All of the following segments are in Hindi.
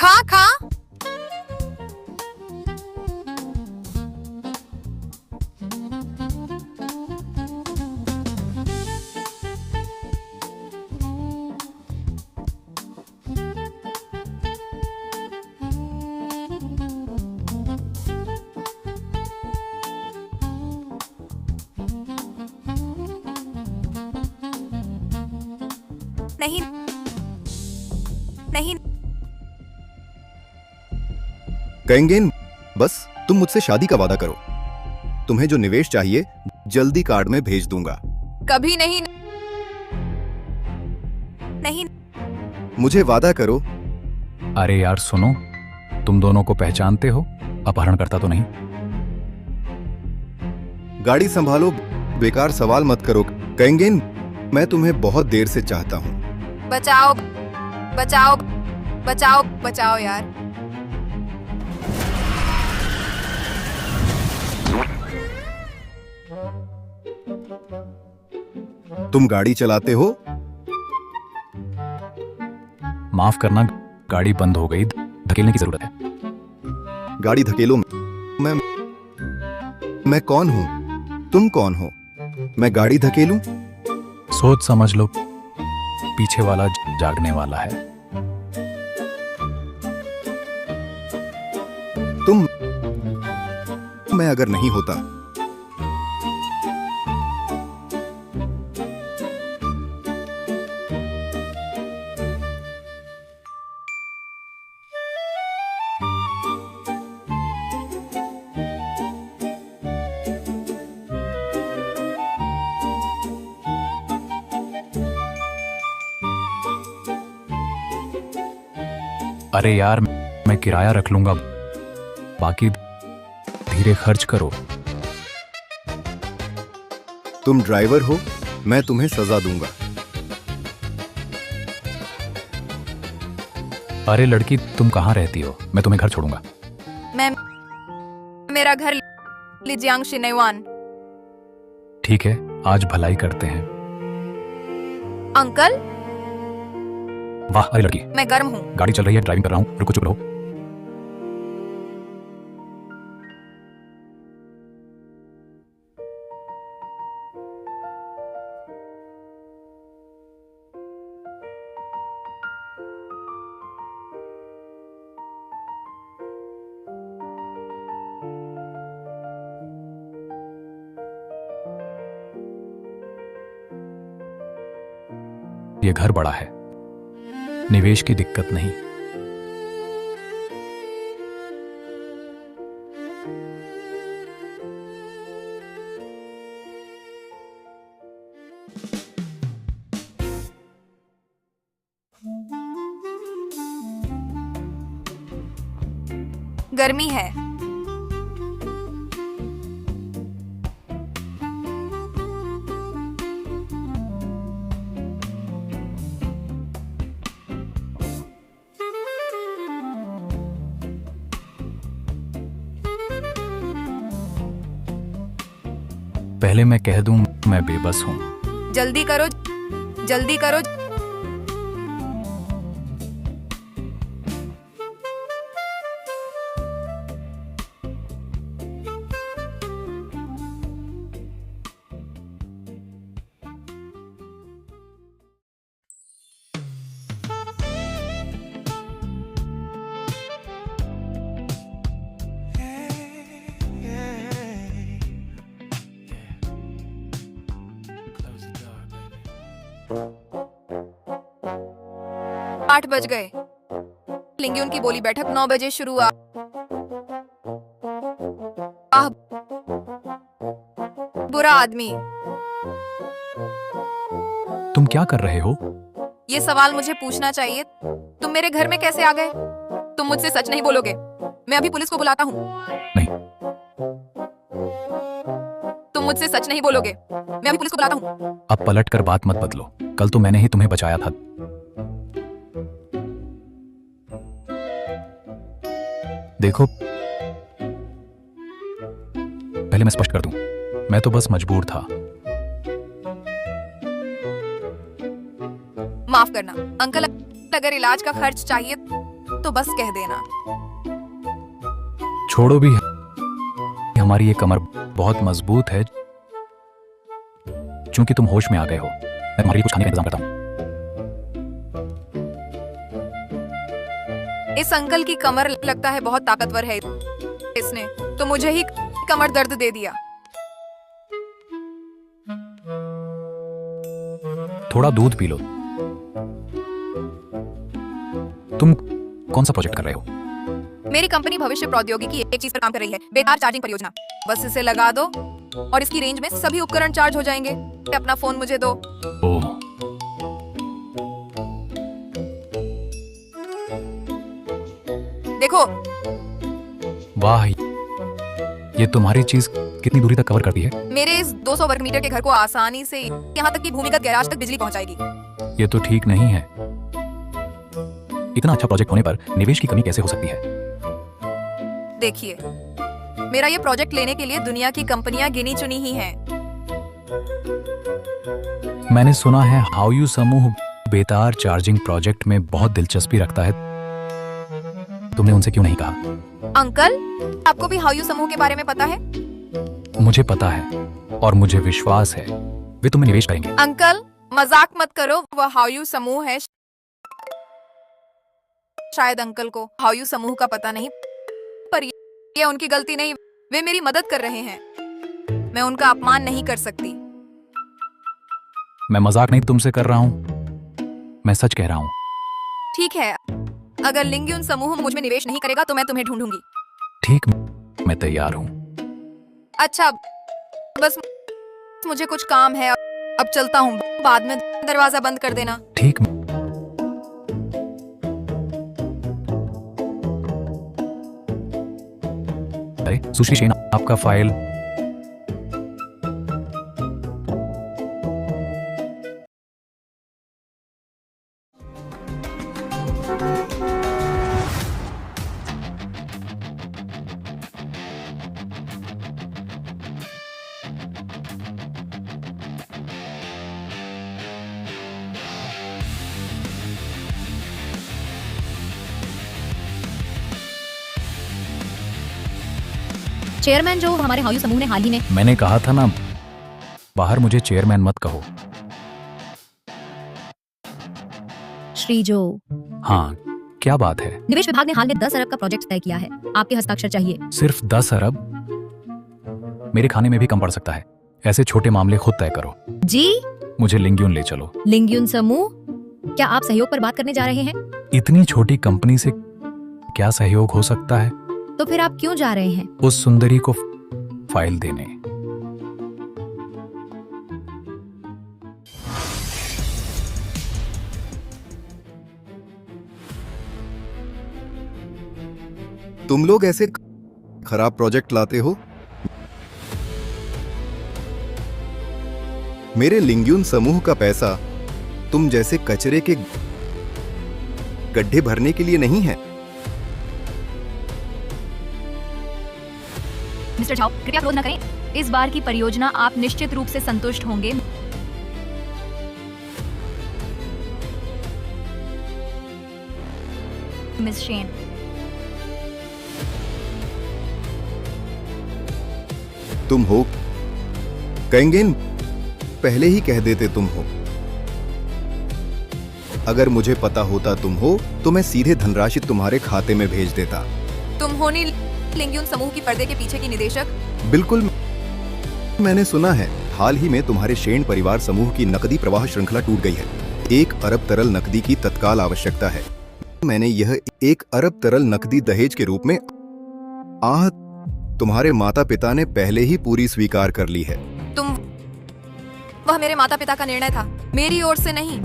खा खा। नहीं नहीं कहेंगेन, बस तुम मुझसे शादी का वादा करो। तुम्हें जो निवेश चाहिए जल्दी कार्ड में भेज दूंगा। कभी नहीं। नहीं मुझे वादा करो। अरे यार सुनो, तुम दोनों को पहचानते हो? अपहरणकर्ता तो नहीं? गाड़ी संभालो, बेकार सवाल मत करो। कहेंगेन, मैं तुम्हें बहुत देर से चाहता हूँ। बचाओ बचाओ बचाओ बचाओ यार। तुम गाड़ी चलाते हो? माफ करना, गाड़ी बंद हो गई, धकेलने की जरूरत है। गाड़ी धकेलो। मैं कौन हूँ? तुम कौन हो? मैं गाड़ी धकेलूं? सोच समझ लो, पीछे वाला जागने वाला है। मैं अगर नहीं होता। अरे यार, मैं किराया रख लूंगा, बाकी धीरे खर्च करो। तुम ड्राइवर हो, मैं तुम्हें सजा दूंगा। अरे लड़की, तुम कहाँ रहती हो? मैं तुम्हें घर छोड़ूंगा। मेरा घर लिजियांग शिनेवान। ठीक है, आज भलाई करते हैं। अंकल, वाह, अरे लड़की, मैं गर्म हूँ। गाड़ी चल रही है, ड्राइविंग कर रहा हूँ, रुको, चुप रहो। ये घर बड़ा है, निवेश की दिक्कत नहीं। गर्मी है। पहले मैं कह दूं, मैं बेबस हूं। जल्दी करो, जल्दी करो। आठ बज गए। लेंगे उनकी बोली बैठक 9 बजे शुरू। बुरा आदमी। तुम क्या कर रहे हो? ये सवाल मुझे पूछना चाहिए। तुम मेरे घर में कैसे आ गए? तुम मुझसे सच नहीं बोलोगे? मैं अभी पुलिस को बुलाता हूँ। नहीं। तुम मुझसे सच नहीं बोलोगे? मैं अभी पुलिस को बुलाता हूँ। अब पलट कर बात मत बदलो, कल तो मैंने ही तुम्हें बचाया था। देखो, पहले मैं स्पष्ट कर दूं, मैं तो बस मजबूर था। माफ करना अंकल, अगर इलाज का खर्च चाहिए तो बस कह देना। छोड़ो भी, हमारी ये कमर बहुत मजबूत है। चूंकि तुम होश में आ गए हो, मैं तुम्हारे लिए कुछ खाने का इंतजाम करता हूँ। इस अंकल की कमर लगता है बहुत ताकतवर है, इसने तो मुझे ही कमर दर्द दे दिया। थोड़ा दूध पी लो। तुम कौन सा प्रोजेक्ट कर रहे हो? मेरी कंपनी भविष्य प्रौद्योगिकी एक चीज पर काम कर रही है, बेतार चार्जिंग परियोजना। बस इसे लगा दो और इसकी रेंज में सभी उपकरण चार्ज हो जाएंगे। अपना फोन मुझे दो। ओह, देखो, वाह, ये तुम्हारी चीज कितनी दूरी तक कवर करती है? मेरे इस 200 वर्ग मीटर के घर को आसानी से यहाँ तक कि भूमिगत गैराज तक बिजली पहुंचाएगी। ये तो ठीक नहीं है। इतना अच्छा प्रोजेक्ट होने पर निवेश की कमी कैसे हो सकती है? देखिए, मेरा ये प्रोजेक्ट लेने के लिए दुनिया की कंपनियां गिनी चुनी ही हैं। मैंने सुना है हाउयू समूह बेतार चार्जिंग प्रोजेक्ट में बहुत दिलचस्पी रखता है। तुमने उनसे क्यों नहीं कहा? अंकल, आपको भी हाउयू समूह के बारे में पता है? मुझे पता है और मुझे विश्वास है वे तुम्हें निवेश करेंगे। अंकल, मजाक मत करो। वह हाउयू समूह है। शायद अंकल को हाउयू समूह का पता नहीं, पर ये उनकी गलती नहीं। वे मेरी मदद कर रहे हैं। मैं उनका अपमान नहीं कर सकती। मैं मजाक नहीं तुमसे कर रहा हूँ, मैं सच कह रहा हूँ। ठीक है, अगर लिंग्यून समूह मुझ में निवेश नहीं करेगा तो मैं तुम्हें ढूंढूंगी। ठीक, मैं तैयार हूँ। अच्छा, बस मुझे कुछ काम है, अब चलता हूँ। बाद में दरवाजा बंद कर देना। ठीक। अरे सुश्री सेन, आपका फाइल। चेयरमैन जो हमारे हाउयू समूह ने हाल ही में। मैंने कहा था ना, बाहर मुझे चेयरमैन मत कहो। श्री जो, हाँ, क्या बात है? निवेश विभाग ने हाल में 10 अरब का प्रोजेक्ट तय किया है। आपके हस्ताक्षर चाहिए। सिर्फ 10 अरब? मेरे खाने में भी कम पड़ सकता है। ऐसे छोटे मामले खुद तय करो। जी, मुझे लिंग्यून ले चलो। लिंग्यून समूह? क्या आप सहयोग पर बात करने जा रहे हैं? इतनी छोटी कंपनी से क्या सहयोग हो सकता है? तो फिर आप क्यों जा रहे हैं? उस सुंदरी को फाइल देने। तुम लोग ऐसे खराब प्रोजेक्ट लाते हो। मेरे लिंग्यून समूह का पैसा तुम जैसे कचरे के गड्ढे भरने के लिए नहीं है। मिस्टर झाओ, कृपया क्रोध न करें। इस बार की परियोजना आप निश्चित रूप से संतुष्ट होंगे। मिस शेन, तुम हो कहेंगेन, पहले ही कह देते तुम हो। अगर मुझे पता होता तुम हो तो मैं सीधे धनराशि तुम्हारे खाते में भेज देता। तुम हो नहीं लिंग्यून समूह की पर्दे के पीछे की निदेशक? बिल्कुल। मैंने सुना है हाल ही में तुम्हारे शेन परिवार समूह की नकदी प्रवाह श्रृंखला टूट गई है। 1 अरब तरल नकदी की तत्काल आवश्यकता है। मैंने यह 1 अरब तरल नकदी दहेज के रूप में तुम्हारे माता पिता ने पहले ही पूरी स्वीकार कर ली है। वह मेरे माता पिता का निर्णय था, मेरी ओर से नहीं।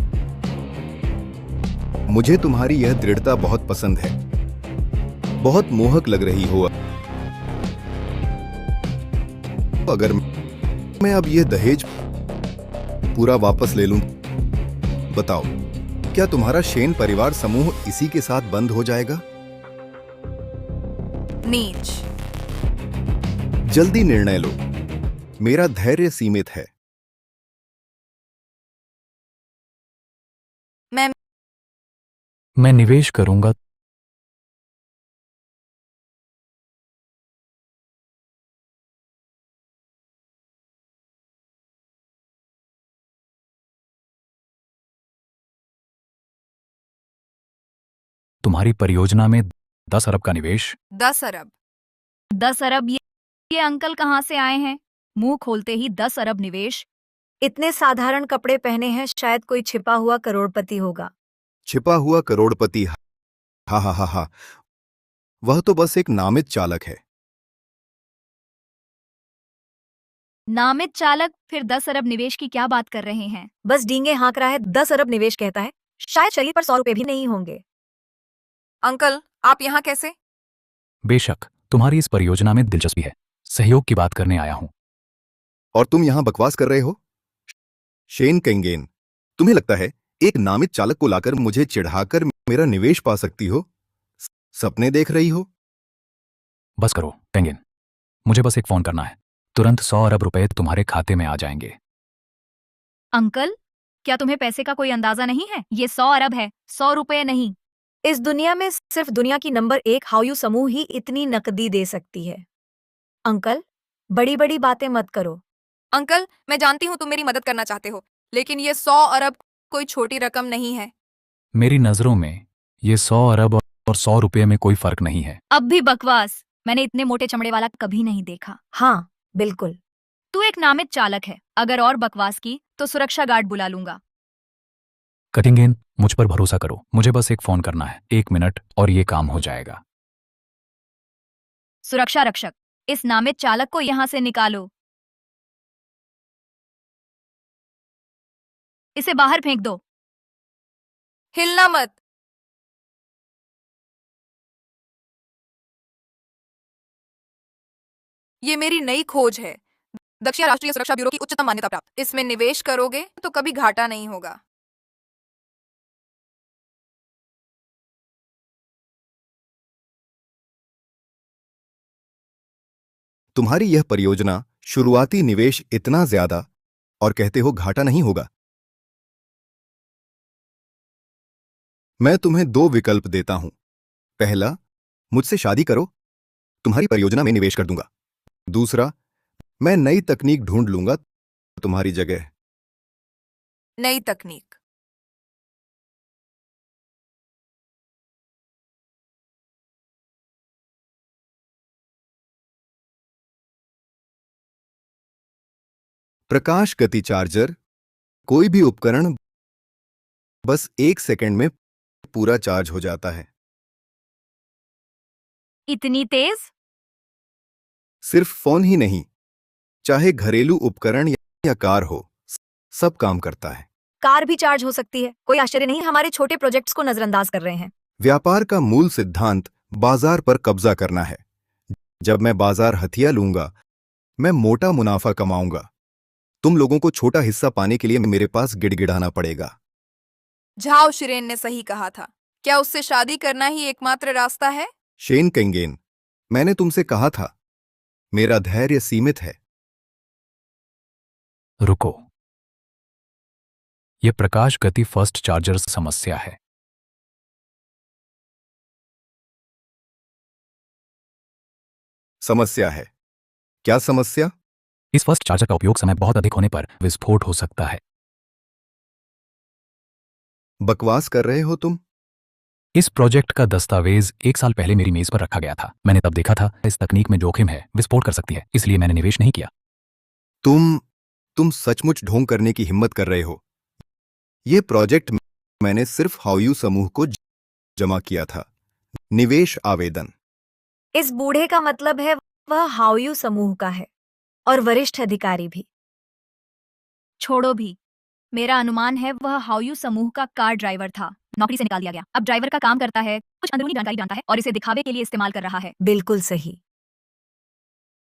मुझे तुम्हारी यह दृढ़ता बहुत पसंद है। बहुत मोहक लग रही हो। अगर मैं अब यह दहेज पूरा वापस ले लूं, बताओ क्या तुम्हारा शेन परिवार समूह इसी के साथ बंद हो जाएगा? नीच। जल्दी निर्णय लो, मेरा धैर्य सीमित है। मैं निवेश करूंगा तुम्हारी परियोजना में 10 अरब का निवेश। 10 अरब? 10 अरब? ये अंकल कहाँ से आए हैं? मुंह खोलते ही 10 अरब निवेश। इतने साधारण कपड़े पहने हैं, शायद कोई छिपा हुआ करोड़पति होगा। छिपा हुआ करोड़पति? हा हा हा हा, वह तो बस एक नामित चालक है। नामित चालक? फिर 10 अरब निवेश की क्या बात कर रहे हैं? बस डींगे हाँक रहा है। 10 अरब निवेश कहता है, शायद शरीर पर 100 रुपए भी नहीं होंगे। अंकल, आप यहाँ कैसे? बेशक, तुम्हारी इस परियोजना में दिलचस्पी है, सहयोग की बात करने आया हूं। और तुम यहां बकवास कर रहे हो? शेन केंगेन, तुम्हें लगता है एक नामित चालक को लाकर मुझे चिढ़ाकर मेरा निवेश पा सकती हो? सपने देख रही हो? बस करो पेंगिन, मुझे बस एक फोन करना है, तुरंत 100 अरब रुपए तुम्हारे खाते में आ जाएंगे। अंकल, क्या तुम्हें पैसे का कोई अंदाजा नहीं है? ये 100 अरब है, 100 रुपए नहीं। इस दुनिया में सिर्फ दुनिया की नंबर 1 हाउयू समूह ही इतनी नकदी दे सकती है। अंकल, बड़ी बड़ी बातें मत करो। अंकल, मैं जानती हूँ तुम मेरी मदद करना चाहते हो, लेकिन ये 100 अरब कोई छोटी रकम नहीं है। मेरी नजरों में ये 100 अरब और 100 रुपये में कोई फर्क नहीं है। अब भी बकवास। मैंने इतने मोटे चमड़े वाला कभी नहीं देखा। हाँ, बिल्कुल। तू एक नामित चालक है। अगर और बकवास की तो सुरक्षा गार्ड बुला लूंगा। कटिंगेन, मुझ पर भरोसा करो, मुझे बस एक फोन करना है, 1 मिनट और ये काम हो जाएगा। सुरक्षा रक्षक, इस नामित चालक को यहां से निकालो। इसे बाहर फेंक दो। हिलना मत। ये मेरी नई खोज है, दक्षिण राष्ट्रीय सुरक्षा ब्यूरो की उच्चतम मान्यता प्राप्त। इसमें निवेश करोगे तो कभी घाटा नहीं होगा। तुम्हारी यह परियोजना, शुरुआती निवेश इतना ज्यादा, और कहते हो घाटा नहीं होगा। मैं तुम्हें 2 विकल्प देता हूं। पहला, मुझसे शादी करो, तुम्हारी परियोजना में निवेश कर दूंगा। दूसरा, मैं नई तकनीक ढूंढ लूंगा तुम्हारी जगह। नई तकनीक? प्रकाश गति चार्जर, कोई भी उपकरण बस 1 सेकंड में पूरा चार्ज हो जाता है। इतनी तेज? सिर्फ फोन ही नहीं, चाहे घरेलू उपकरण या कार हो, सब काम करता है। कार भी चार्ज हो सकती है। कोई आश्चर्य नहीं, हमारे छोटे प्रोजेक्ट्स को नजरअंदाज कर रहे हैं। व्यापार का मूल सिद्धांत बाजार पर कब्जा करना है। जब मैं बाजार हथिया लूंगा, मैं मोटा मुनाफा कमाऊंगा। तुम लोगों को छोटा हिस्सा पाने के लिए मेरे पास गिड़गिड़ाना पड़ेगा। झाओ शिरेन ने सही कहा था। क्या उससे शादी करना ही एकमात्र रास्ता है? शेन केंगेन, मैंने तुमसे कहा था, मेरा धैर्य सीमित है। रुको, यह प्रकाश गति फर्स्ट चार्जर समस्या है। समस्या है? क्या समस्या? इस फर्स्ट चार्जर का उपयोग समय बहुत अधिक होने पर विस्फोट हो सकता है। बकवास कर रहे हो तुम? इस प्रोजेक्ट का दस्तावेज 1 साल पहले मेरी मेज पर रखा गया था। मैंने तब देखा था इस तकनीक में जोखिम है, विस्फोट कर सकती है, इसलिए मैंने निवेश नहीं किया। तुम सचमुच ढोंग करने की हिम्मत कर रहे हो। यह प्रोजेक्ट मैंने सिर्फ हाउयू समूह को जमा किया था। निवेश आवेदन। इस बूढ़े का मतलब है वह हाउयू समूह का है, और वरिष्ठ अधिकारी भी। छोड़ो भी। मेरा अनुमान है वह हाउयू समूह का कार ड्राइवर था। नौकरी से निकाल दिया गया। अब ड्राइवर का काम करता है, कुछ अंदरूनी जानकारी जानता है और इसे दिखावे के लिए इस्तेमाल कर रहा है। बिल्कुल सही।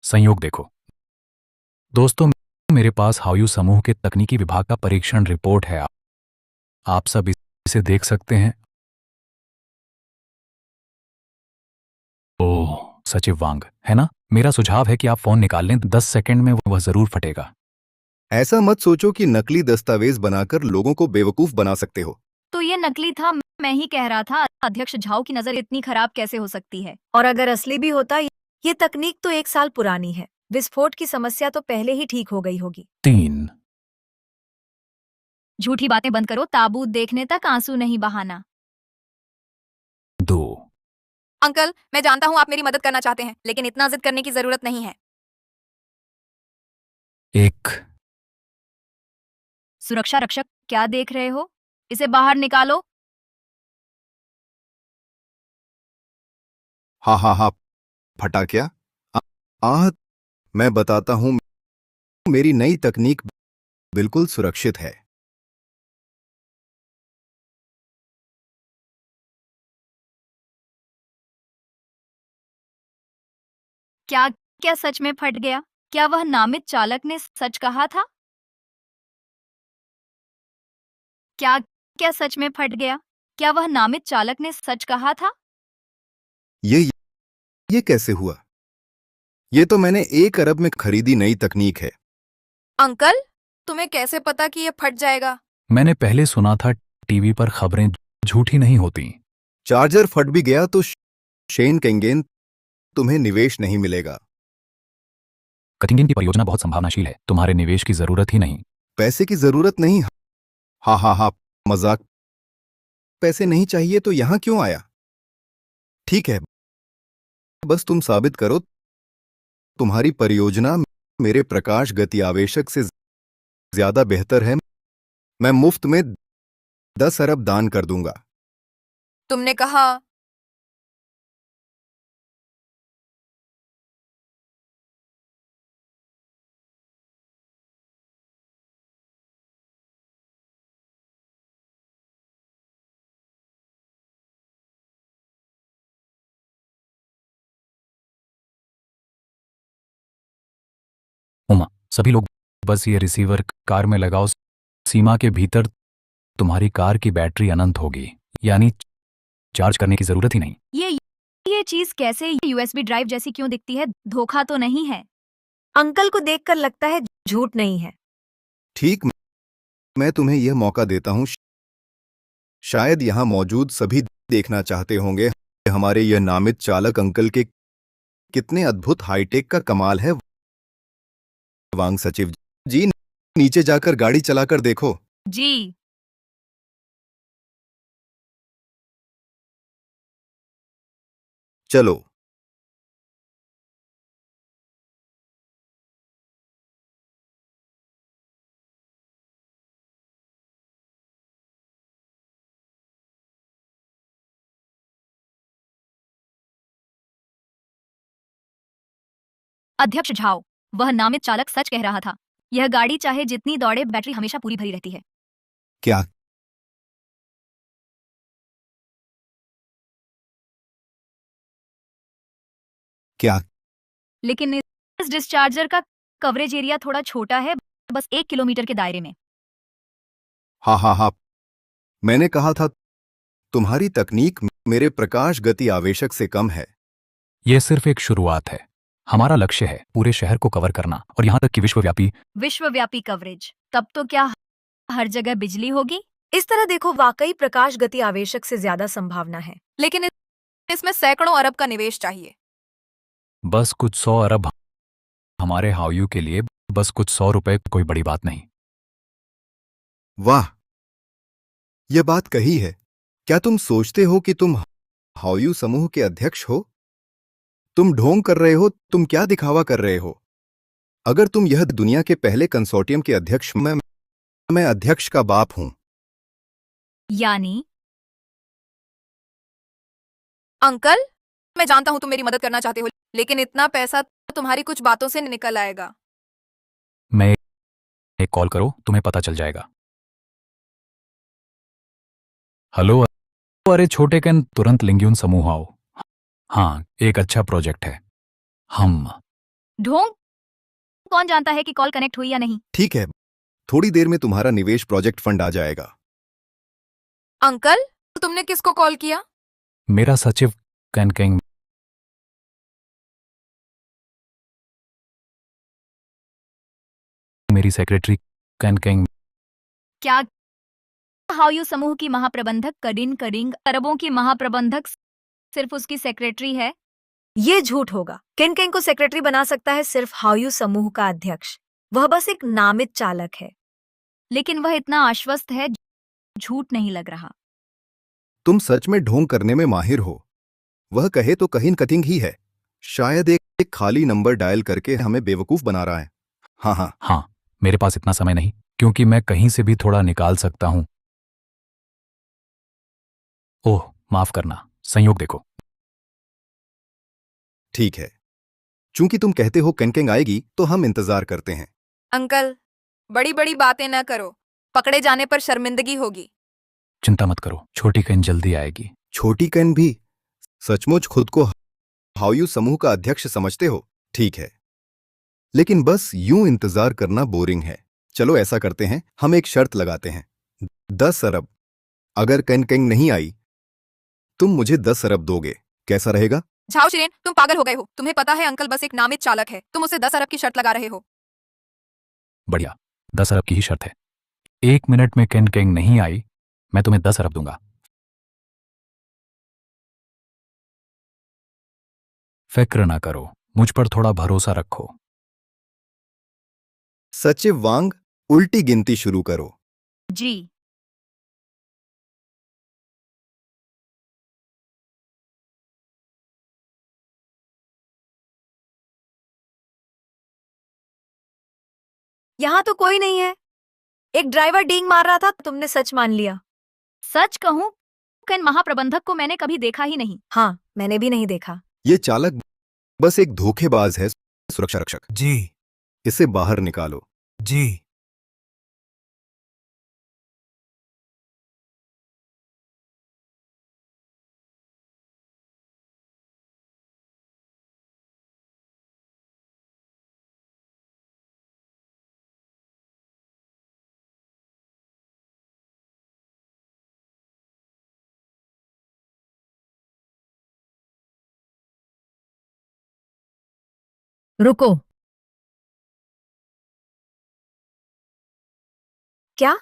संयोग देखो दोस्तों, मेरे पास हाउयू समूह के तकनीकी विभाग का परीक्षण रिपोर्ट है। आप सब इसे देख सकते हैं। ओह, सचिव वांग है ना? मेरा सुझाव है कि आप फोन निकाल लें, 10 सेकंड में वह जरूर फटेगा। ऐसा मत सोचो कि नकली दस्तावेज बनाकर लोगों को बेवकूफ बना सकते हो। तो ये नकली था। मैं ही कह रहा था, अध्यक्ष झाओ की नजर इतनी खराब कैसे हो सकती है? और अगर असली भी होता, ये तकनीक तो 1 साल पुरानी है। विस्फोट की समस्या तो पहले ही ठीक हो गई होगी। 3 झूठी बातें बंद करो। ताबूत देखने तक आंसू नहीं बहाना। 2 अंकल, मैं जानता हूँ आप मेरी मदद करना चाहते हैं, लेकिन इतना जिद करने की जरूरत नहीं है। 1 सुरक्षा रक्षक, क्या देख रहे हो? इसे बाहर निकालो। हाँ हाँ हाँ, फटा क्या? आ, मैं बताता हूँ, मेरी नई तकनीक बिल्कुल सुरक्षित है। क्या क्या सच में फट गया? क्या वह नामित चालक ने सच कहा था? क्या क्या सच में फट गया? क्या वह नामित चालक ने सच कहा था? ये ये कैसे हुआ? ये तो मैंने 1 अरब में खरीदी नई तकनीक है। अंकल, तुम्हें कैसे पता कि ये फट जाएगा? मैंने पहले सुना था टीवी पर खबरें झूठी नहीं होती। चार्जर फट भी गया तो शेन केंगेन, तुम्हें निवेश नहीं मिलेगा। कटिंगन की परियोजना बहुत संभावनाशील है, तुम्हारे निवेश की जरूरत ही नहीं। पैसे की जरूरत नहीं। हाँ हाँ हाँ, मजाक। पैसे नहीं चाहिए तो यहां क्यों आया? ठीक है, बस तुम साबित करो तुम्हारी परियोजना मेरे प्रकाश गति आवेशक से ज्यादा बेहतर है। मैं मुफ्त में 10 अरब दान कर दूंगा। तुमने कहा। उमा, सभी लोग बस ये रिसीवर कार में लगाओ। सीमा के भीतर तुम्हारी कार की बैटरी अनंत होगी, यानी चार्ज करने की जरूरत ही नहीं। ये चीज कैसे यूएसबी ड्राइव जैसी क्यों दिखती है? धोखा तो नहीं है? अंकल को देखकर लगता है झूठ नहीं है। ठीक, मैं तुम्हें यह मौका देता हूं। शायद यहां मौजूद सभी देखना चाहते होंगे हमारे यह नामित चालक अंकल के कितने अद्भुत हाईटेक का कमाल है। वांग सचिव जी, नीचे जाकर गाड़ी चलाकर देखो। जी। चलो। अध्यक्ष झाओ, वह नामित चालक सच कह रहा था। यह गाड़ी चाहे जितनी दौड़े, बैटरी हमेशा पूरी भरी रहती है। क्या? क्या? लेकिन इस डिस्चार्जर का कवरेज एरिया थोड़ा छोटा है, बस 1 किलोमीटर के दायरे में। हाँ हाँ हाँ, मैंने कहा था तुम्हारी तकनीक मेरे प्रकाश गति आवेशक से कम है। यह सिर्फ एक शुरुआत है। हमारा लक्ष्य है पूरे शहर को कवर करना, और यहां तक कि विश्वव्यापी कवरेज। तब तो क्या हर जगह बिजली होगी? इस तरह देखो, वाकई प्रकाश गति आवेशक से ज्यादा संभावना है। लेकिन इसमें सैकड़ों अरब का निवेश चाहिए। बस कुछ 100 अरब हमारे हाउयू के लिए, बस कुछ 100 रुपए कोई बड़ी बात नहीं। वाह, यह बात कही है। क्या तुम सोचते हो कि तुम हाउयू समूह के अध्यक्ष हो? तुम ढोंग कर रहे हो, तुम क्या दिखावा कर रहे हो? अगर तुम यह दुनिया के पहले कंसोर्टियम के अध्यक्ष, मैं अध्यक्ष का बाप हूं। यानी अंकल, मैं जानता हूँ तुम मेरी मदद करना चाहते हो, लेकिन इतना पैसा तुम्हारी कुछ बातों से निकल आएगा। मैं एक कॉल करो, तुम्हें पता चल जाएगा। हेलो, अरे छोटे कैन, तुरंत लिंग्यून समूह आओ। हाँ, एक अच्छा प्रोजेक्ट है। हम ढोंग, कौन जानता है कि कॉल कनेक्ट हुई या नहीं? ठीक है, थोड़ी देर में तुम्हारा निवेश प्रोजेक्ट फंड आ जाएगा। अंकल, तुमने किसको कॉल किया? मेरा सचिव कैनकेंग, मेरी सेक्रेटरी कैनकेंग। क्या हाउयू समूह की महाप्रबंधक करिन करिंग अरबों की महाप्रबंधक सिर्फ उसकी सेक्रेटरी है? ये झूठ होगा। किन को सेक्रेटरी बना सकता है सिर्फ हाउयू समूह का अध्यक्ष। वह बस एक नामित चालक है। लेकिन वह इतना आश्वस्त है, झूठ नहीं लग रहा। तुम सच में ढोंग करने में माहिर हो। वह कहे तो कहीं कथिंग ही है। शायद एक खाली नंबर डायल करके हमें बेवकूफ बना रहा है। हाँ हाँ, हाँ, मेरे पास इतना समय नहीं, क्योंकि मैं कहीं से भी थोड़ा निकाल सकता हूं। ओह, माफ करना, संयोग देखो। ठीक है। चूंकि तुम कहते हो कैनकेंग आएगी तो हम इंतजार करते हैं। अंकल, बड़ी बड़ी बातें न करो। पकड़े जाने पर शर्मिंदगी होगी। चिंता मत करो, छोटी कैन जल्दी आएगी। छोटी कैन भी? सचमुच खुद को हाउयू समूह का अध्यक्ष समझते हो? ठीक है, लेकिन बस यूं इंतजार करना बोरिंग है। चलो ऐसा करते हैं, हम एक शर्त लगाते हैं। 10 अरब। अगर कैनकेंग नहीं आई, तुम मुझे 10 अरब दोगे। कैसा रहेगा? झाओ शिरेन, तुम पागल हो गए हो। तुम्हें पता है अंकल बस एक नामित चालक है। तुम उसे 10 अरब की शर्त लगा रहे हो। बढ़िया, 10 अरब की ही शर्त है। 1 मिनट में कैनकेंग नहीं आई, मैं तुम्हें 10 अरब दूंगा। फिक्र ना करो, मुझ पर थोड़ा भरोसा रखो। सचिव वांग, उल्टी गिनती शुरू करो। जी। यहाँ तो कोई नहीं है। एक ड्राइवर डींग मार रहा था, तुमने सच मान लिया। सच कहूं, कैन महाप्रबंधक को मैंने कभी देखा ही नहीं। हाँ, मैंने भी नहीं देखा। ये चालक बस एक धोखेबाज है। सुरक्षा रक्षक जी इसे बाहर निकालो। जी। रुको। क्या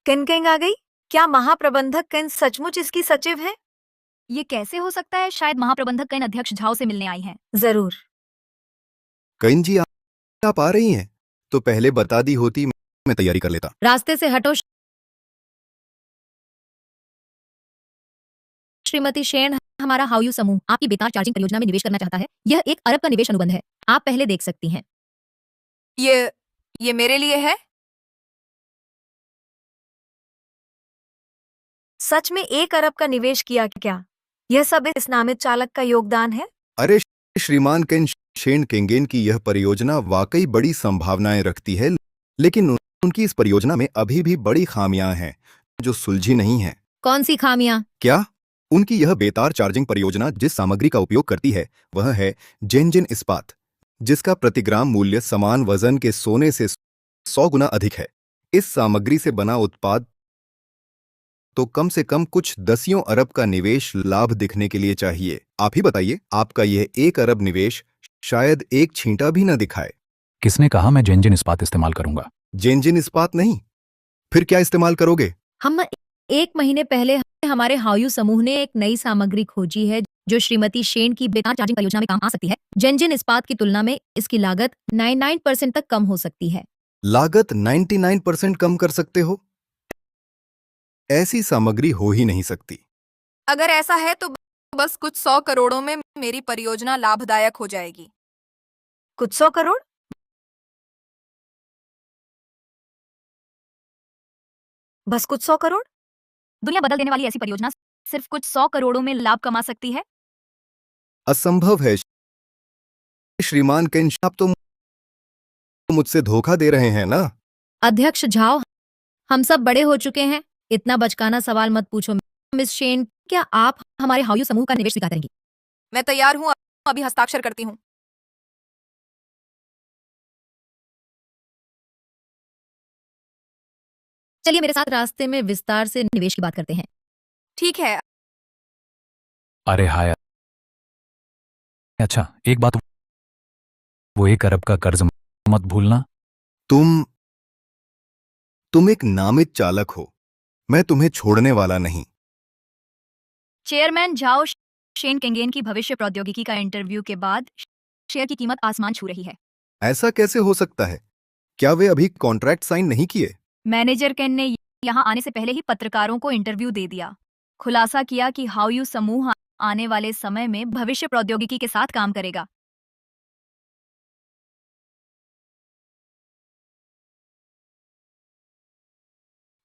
कैनकेंग आ गई? क्या महाप्रबंधक कैन सचमुच इसकी सचिव है? ये कैसे हो सकता है? शायद महाप्रबंधक कैन अध्यक्ष झाओ से मिलने आई हैं। जरूर। कईन जी, आप आ रही हैं? तो पहले बता दी होती, मैं तैयारी कर लेता। रास्ते से हटो। श्रीमती शेन, हमारा हाउयू समूह आपकी बेतार चार्जिंग परियोजना में निवेश करना चाहता है। यह 1 अरब का निवेश अनुबंध है। आप पहले देख सकती हैं। ये मेरे लिए है? सच में 1 अरब का निवेश किया क्या? यह सब इस नामित चालक का योगदान है? अरे श्रीमान केन शेन केंगेन की यह परियोजना वाकई बड़ी संभावनाएं रखती है, लेकिन उनकी इस परियोजना में अभी भी बड़ी खामियां हैं जो सुलझी नहीं हैं। कौन सी खामियां? क्या? उनकी यह बेतार चार्जिंग परियोजना जिस सामग्री का उपयोग करती है वह है जेनजिन इस्पात, जिसका प्रतिग्राम मूल्य समान वजन के सोने से 100 गुना अधिक है। इस सामग्री से बना उत्पाद तो कम से कम कुछ दसियों अरब का निवेश लाभ दिखने के लिए चाहिए। आप ही बताइए, आपका यह 1 अरब निवेश शायद एक छींटा भी न दिखाए। किसने कहा मैं जेनजिन इस्पात इस्तेमाल करूंगा? जेनजिन इस्पात नहीं, फिर क्या इस्तेमाल करोगे? हम 1 महीने पहले हमारे हाउयू समूह ने एक नई सामग्री खोजी है जो श्रीमती शेन की बेतार चार्जिंग परियोजना में काम आ सकती है। जेनजिन इस्पात की तुलना में इसकी लागत 99% तक कम हो सकती है। लागत 99% कम कर सकते हो? ऐसी सामग्री हो ही नहीं सकती। अगर ऐसा है तो बस कुछ 100 करोड़ों में मेरी परियोजना लाभदायक हो जाएगी। कुछ 100 करोड़? बस कुछ 100 करोड़? दुनिया बदल देने वाली ऐसी परियोजना सिर्फ कुछ 100 करोड़ों में लाभ कमा सकती है। असंभव है श्रीमान केन, आप तो मुझसे धोखा दे रहे हैं ना? अध्यक्ष झाओ, हम सब बड़े हो चुके हैं। इतना बचकाना सवाल मत पूछो। मिस शेन, क्या आप हमारे हाउयू समूह का निवेश स्वीकार करेंगी? मैं तैयार हूँ, अभी हस्ताक्षर करती हूँ। चलिए मेरे साथ रास्ते में विस्तार से निवेश की बात करते हैं। ठीक है। अरे हाय, अच्छा एक बात, वो 1 अरब का कर्ज मत भूलना। तुम एक नामित चालक हो। मैं तुम्हें छोड़ने वाला नहीं। चेयरमैन झाओ, शेन केंगेन की भविष्य प्रौद्योगिकी का इंटरव्यू के बाद शेयर की कीमत आसमान छू रही है। ऐसा कैसे हो सकता है? क्या वे अभी कॉन्ट्रैक्ट साइन नहीं किए? मैनेजर केन ने यहाँ आने से पहले ही पत्रकारों को इंटरव्यू दे दिया। खुलासा किया कि हाउयू समूह आने वाले समय में भविष्य प्रौद्योगिकी के साथ काम करेगा।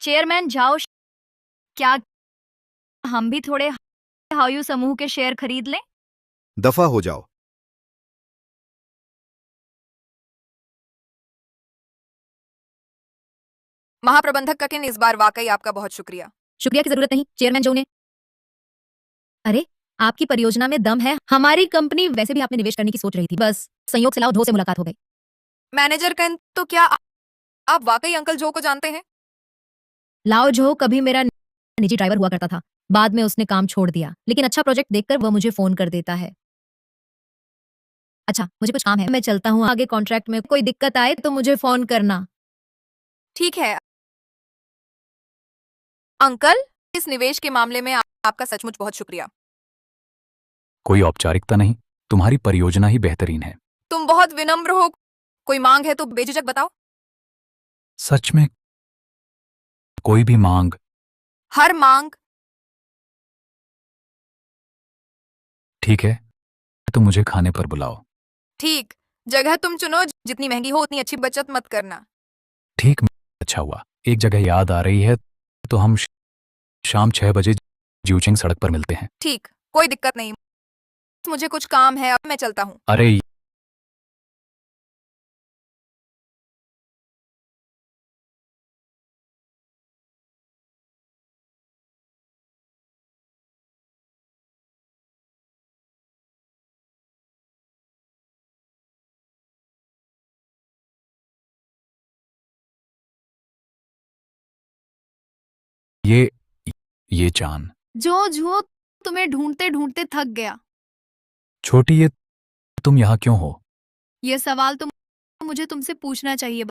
चेयरमैन झाओ, क्या हम भी थोड़े हाउयू समूह के शेयर खरीद लें? दफा हो जाओ। महाप्रबंधक ककिन, इस बार वाकई आपका बहुत शुक्रिया। शुक्रिया की जरूरत नहीं, चेयरमैन जो ने। अरे, आपकी परियोजना में दम है। हमारी कंपनी वैसे भी आपने निवेश करने की सोच रही थी, बस संयोग से लाओ धो से मुलाकात हो गई। मैनेजर कन, तो क्या आप वाकई अंकल जो को जानते हैं? लाओ झो कभी मेरा निजी ड्राइवर हुआ करता था। बाद में उसने काम छोड़ दिया, लेकिन अच्छा प्रोजेक्ट देखकर वह मुझे फोन कर देता है। अच्छा, मुझे कुछ काम है, मैं चलता हूँ। आगे कॉन्ट्रैक्ट में कोई दिक्कत आए तो मुझे फोन करना। ठीक है अंकल, इस निवेश के मामले में आपका सचमुच बहुत शुक्रिया। कोई औपचारिकता नहीं, तुम्हारी परियोजना ही बेहतरीन है। तुम बहुत विनम्र हो। कोई मांग है तो बेझिझक बताओ। सच में कोई भी मांग? हर मांग। ठीक है, तो मुझे खाने पर बुलाओ। ठीक, जगह तुम चुनो, जितनी महंगी हो उतनी अच्छी बचत मत करना। ठीक, अच्छा हुआ, एक जगह याद आ रही है, तो हम शाम 6 बजे ज्यूचिंग सड़क पर मिलते हैं। ठीक, कोई दिक्कत नहीं। मुझे कुछ काम है, अब मैं चलता हूँ। अरे, ये ये चांद। जो तुम्हें ढूंढते ढूंढते थक गया। छोटी, ये तुम यहाँ क्यों हो? ये सवाल तो मुझे तुमसे पूछना चाहिए।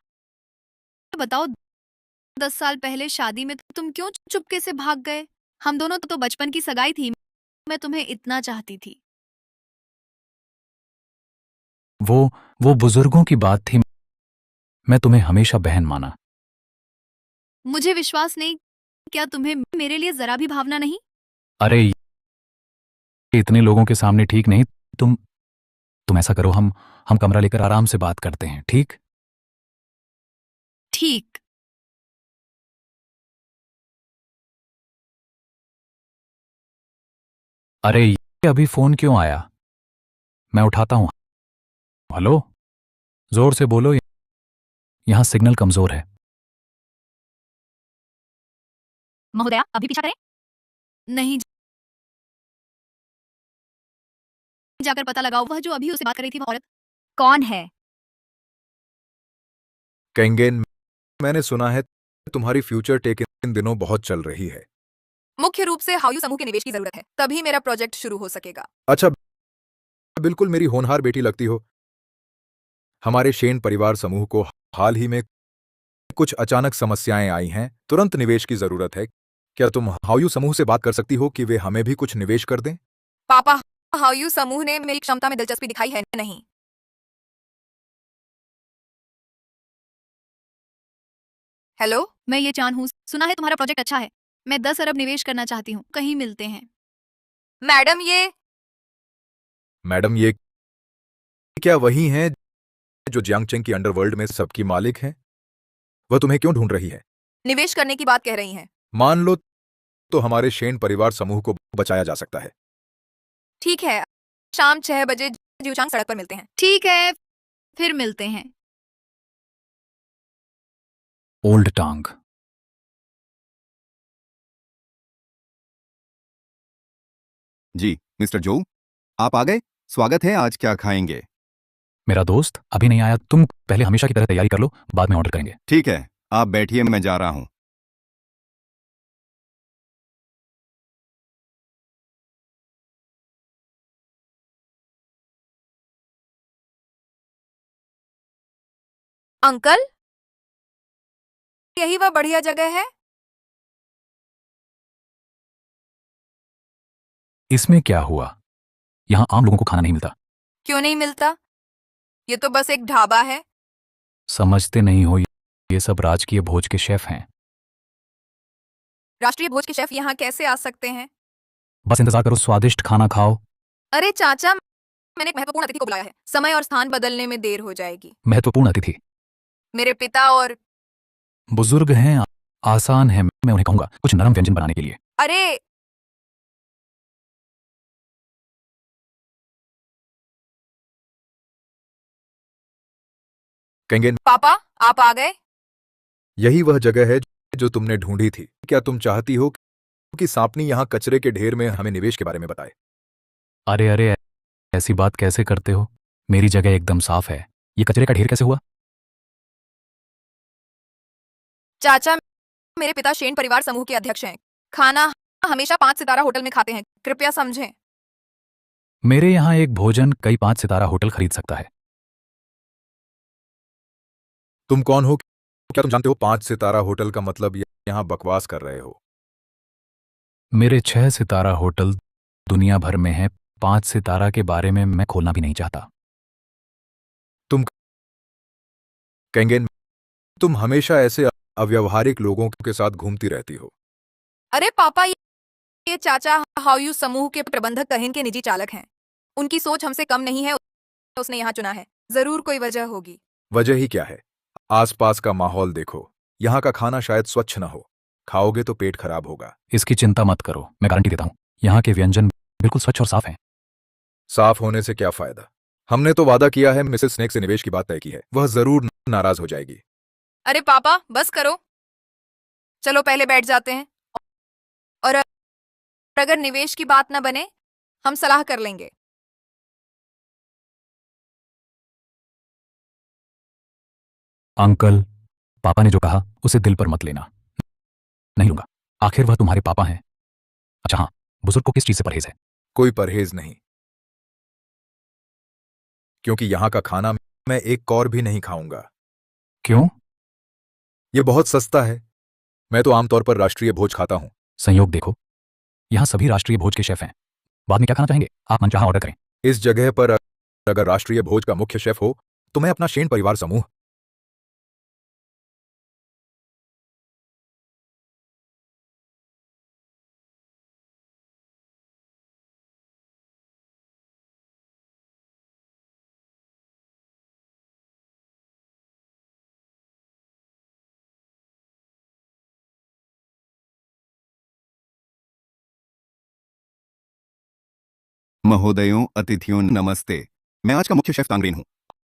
बताओ, 10 साल पहले शादी में तुम क्यों चुपके से भाग गए? हम दोनों तो बचपन की सगाई थी। मैं तुम्हें इतना चाहती थी। वो बुजुर्गों की बात थी। मैं तुम्हें हमेशा बहन माना। मुझे विश्वास नहीं। क्या तुम्हें मेरे लिए जरा भी भावना नहीं? अरे, ये इतने लोगों के सामने ठीक नहीं। तुम ऐसा करो, हम कमरा लेकर आराम से बात करते हैं, ठीक? ठीक। अरे, ये अभी फोन क्यों आया? मैं उठाता हूं। हेलो, जोर से बोलो, यहां सिग्नल कमजोर है। महोदया, अभी पीछा करें? नहीं, जाकर पता लगाओ वह जो अभी उससे बात कर रही थी, वह औरत कौन है? केंगेन, मैंने सुना है तुम्हारी फ्यूचर टेक इन दिनों बहुत चल रही है। मुख्य रूप से हाउयू समूह के निवेश की जरूरत है, तभी मेरा प्रोजेक्ट शुरू हो सकेगा। अच्छा, बिल्कुल मेरी होनहार बेटी लगती हो। हमारे शेन परिवार समूह को हाल ही में कुछ अचानक समस्याएं आई हैं, तुरंत निवेश की जरूरत है। क्या तुम हाउयू समूह से बात कर सकती हो कि वे हमें भी कुछ निवेश कर दें? पापा, हाउयू समूह ने मेरी क्षमता में दिलचस्पी दिखाई है नहीं। हेलो, मैं ये चांद हूँ। सुना है तुम्हारा प्रोजेक्ट अच्छा है। मैं 10 अरब निवेश करना चाहती हूँ। कहीं मिलते हैं। मैडम, मैडम, ये क्या वही हैं जो जियांगचेंग की अंडरवर्ल्ड में सबकी मालिक हैं? वह तुम्हें क्यों ढूंढ रही है? निवेश करने की बात कह रही हैं। मान लो तो हमारे शेन परिवार समूह को बचाया जा सकता है। ठीक है, शाम 6 बजे ज्यूचांग सड़क पर मिलते हैं। ठीक है, फिर मिलते हैं। ओल्ड टांग। जी मिस्टर जो, आप आ गए। स्वागत है। आज क्या खाएंगे? मेरा दोस्त अभी नहीं आया। तुम पहले हमेशा की तरह तैयारी कर लो, बाद में ऑर्डर करेंगे। ठीक है, आप बैठिए, मैं जा रहा हूं। अंकल, यही वह बढ़िया जगह है। इसमें क्या हुआ? यहां आम लोगों को खाना नहीं मिलता। क्यों नहीं मिलता? ये तो बस एक ढाबा है। समझते नहीं हो, ये सब राजकीय भोज के शेफ हैं। राष्ट्रीय भोज के शेफ यहाँ कैसे आ सकते हैं? बस इंतजार करो, स्वादिष्ट खाना खाओ। अरे चाचा, मैंने एक महत्वपूर्ण अतिथि को बुलाया है। समय और स्थान बदलने में देर हो जाएगी। महत्वपूर्ण अतिथि मेरे पिता और बुजुर्ग हैं, आसान है। मैं उन्हें कहूंगा कुछ नरम व्यंजन बनाने के लिए। अरे कहेंगे पापा, आप आ गए? यही वह जगह है जो तुमने ढूंढी थी। क्या तुम चाहती हो कि सांपनी यहाँ कचरे के ढेर में हमें निवेश के बारे में बताए? अरे अरे, ऐसी बात कैसे करते हो? मेरी जगह एकदम साफ है। ये कचरे का ढेर कैसे हुआ? चाचा, मेरे पिता शेन परिवार समूह के अध्यक्ष हैं। खाना हमेशा 5 सितारा होटल में खाते हैं, कृपया समझें। मेरे यहाँ एक भोजन कई 5 सितारा होटल खरीद सकता है। तुम कौन हो? क्या तुम जानते हो 5 सितारा होटल का मतलब? यहाँ बकवास कर रहे हो। मेरे 6 सितारा होटल दुनिया भर में है। 5 सितारा के बारे में मैं खोलना भी नहीं चाहता। तुम कहेंगे तुम हमेशा ऐसे अव्यवहारिक लोगों के साथ घूमती रहती हो। अरे पापा, ये चाचा हाउयू समूह के प्रबंधक कहिन के निजी चालक हैं। उनकी सोच हमसे कम नहीं है, उसने यहाँ चुना है। जरूर कोई वजह होगी। वजह ही क्या है? आसपास का माहौल देखो। यहाँ का खाना शायद स्वच्छ न हो। खाओगे तो पेट खराब होगा। इसकी चिंता मत करो, मैं गारंटी देता हूँ यहाँ के व्यंजन बिल्कुल स्वच्छ और साफ हैं। साफ होने से क्या फायदा? हमने तो वादा किया है, मिसेस स्नेक से निवेश की बात तय की है। वह जरूर नाराज हो जाएगी। अरे पापा, बस करो। चलो पहले बैठ जाते हैं, और अगर निवेश की बात न बने, हम सलाह कर लेंगे। अंकल, पापा ने जो कहा उसे दिल पर मत लेना। नहीं लूंगा, आखिर वह तुम्हारे पापा हैं। अच्छा हाँ, बुजुर्ग को किस चीज से परहेज है? कोई परहेज नहीं, क्योंकि यहाँ का खाना मैं एक कौर भी नहीं खाऊंगा। क्यों? यह बहुत सस्ता है। मैं तो आमतौर पर राष्ट्रीय भोज खाता हूँ। संयोग देखो, यहाँ सभी राष्ट्रीय भोज के शेफ हैं। बाद में क्या खाना चाहेंगे? आप मनचाहा ऑर्डर करें। इस जगह पर अगर राष्ट्रीय भोज का मुख्य शेफ हो तो मैं अपना शेन परिवार समूह। महोदयों, अतिथियों, नमस्ते। मैं आज का मुख्य शेफ तांग्रेन हूँ।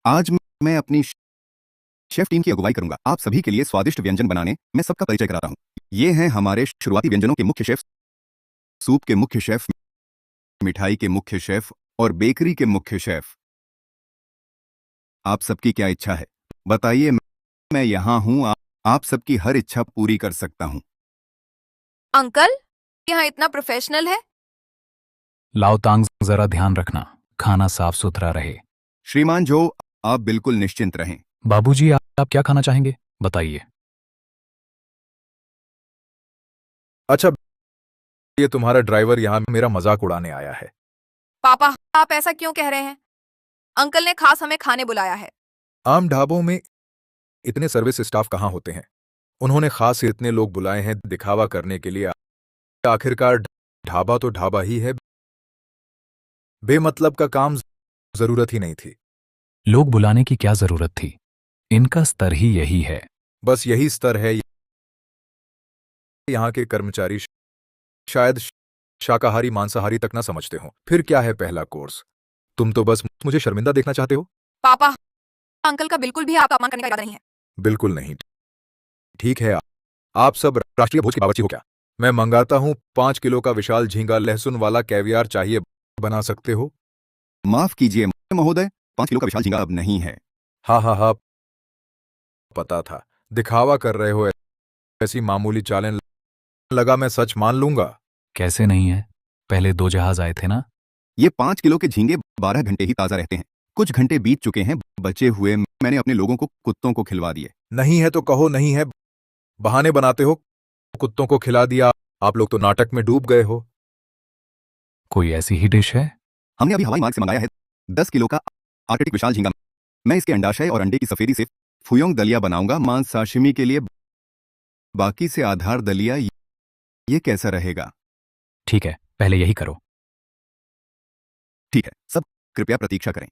आज मैं अपनी शेफ टीम की अगुवाई करूंगा। आप सभी के लिए स्वादिष्ट व्यंजन बनाने मैं सबका परिचय कराता हूँ। ये हैं हमारे शुरुआती व्यंजनों के मुख्य शेफ, सूप के मुख्य शेफ, मिठाई के मुख्य शेफ और बेकरी के मुख्य शेफ। आप सबकी क्या इच्छा है बताइए, मैं यहाँ हूँ। आप सबकी हर इच्छा पूरी कर सकता हूँ। अंकल, यहाँ इतना प्रोफेशनल है। लाओतांग, जरा ध्यान रखना, खाना साफ सुथरा रहे। श्रीमान जो, आप बिल्कुल निश्चिंत रहें। बाबूजी, आप क्या खाना चाहेंगे? बताइए। अच्छा, ये तुम्हारा ड्राइवर यहाँ मेरा मजाक उड़ाने आया है। पापा, आप ऐसा क्यों कह रहे हैं? अंकल ने खास हमें खाने बुलाया है। आम ढाबों में इतने सर्विस स्टाफ कहाँ होते हैं? उन्होंने खास इतने लोग बुलाए हैं दिखावा करने के लिए। आखिरकार ढाबा तो ढाबा ही है। बेमतलब का काम जरूरत ही नहीं थी। लोग बुलाने की क्या जरूरत थी? इनका स्तर ही यही है। बस यही स्तर है। यहाँ के कर्मचारी शायद शाकाहारी मांसाहारी तक ना समझते हो। फिर क्या है पहला कोर्स? तुम तो बस मुझे शर्मिंदा देखना चाहते हो। पापा, अंकल का बिल्कुल भी आपका अपमान करने का इरादा नहीं है। बिल्कुल नहीं। ठीक है, आप सब राष्ट्रीय भोज की बावर्ची हो क्या? मैं मंगाता हूँ 5 किलो का विशाल झींगा लहसुन वाला कैवियार चाहिए। बना सकते हो? माफ कीजिए महोदय, 5 किलो का विशाल झींगा अब नहीं है। हाँ हाँ हाँ, पता था। दिखावा कर रहे हो। ऐसी मामूली चालें लगा मैं सच मान लूंगा। कैसे नहीं है? पहले 2 जहाज आए थे ना। ये 5 किलो के झींगे 12 घंटे ही ताज़ा रहते हैं। कुछ घंटे बीत चुके हैं, बचे हुए मैंने अपने लोगों को कुत्तों को खिलवा दिए। नहीं है तो कहो नहीं है। बहाने बनाते हो। कुत्तों को खिला दिया। आप लोग तो नाटक में डूब गए हो। कोई ऐसी ही डिश है? हमने अभी हवाई मार्ग से मंगाया है 10 किलो का आर्कटिक विशाल झींगा। मैं इसके अंडाशय और अंडे की सफेदी से फुयोंग दलिया बनाऊंगा। मांस साशिमी के लिए बाकी से आधार दलिया ये कैसा रहेगा? ठीक है, पहले यही करो। ठीक है, सब कृपया प्रतीक्षा करें।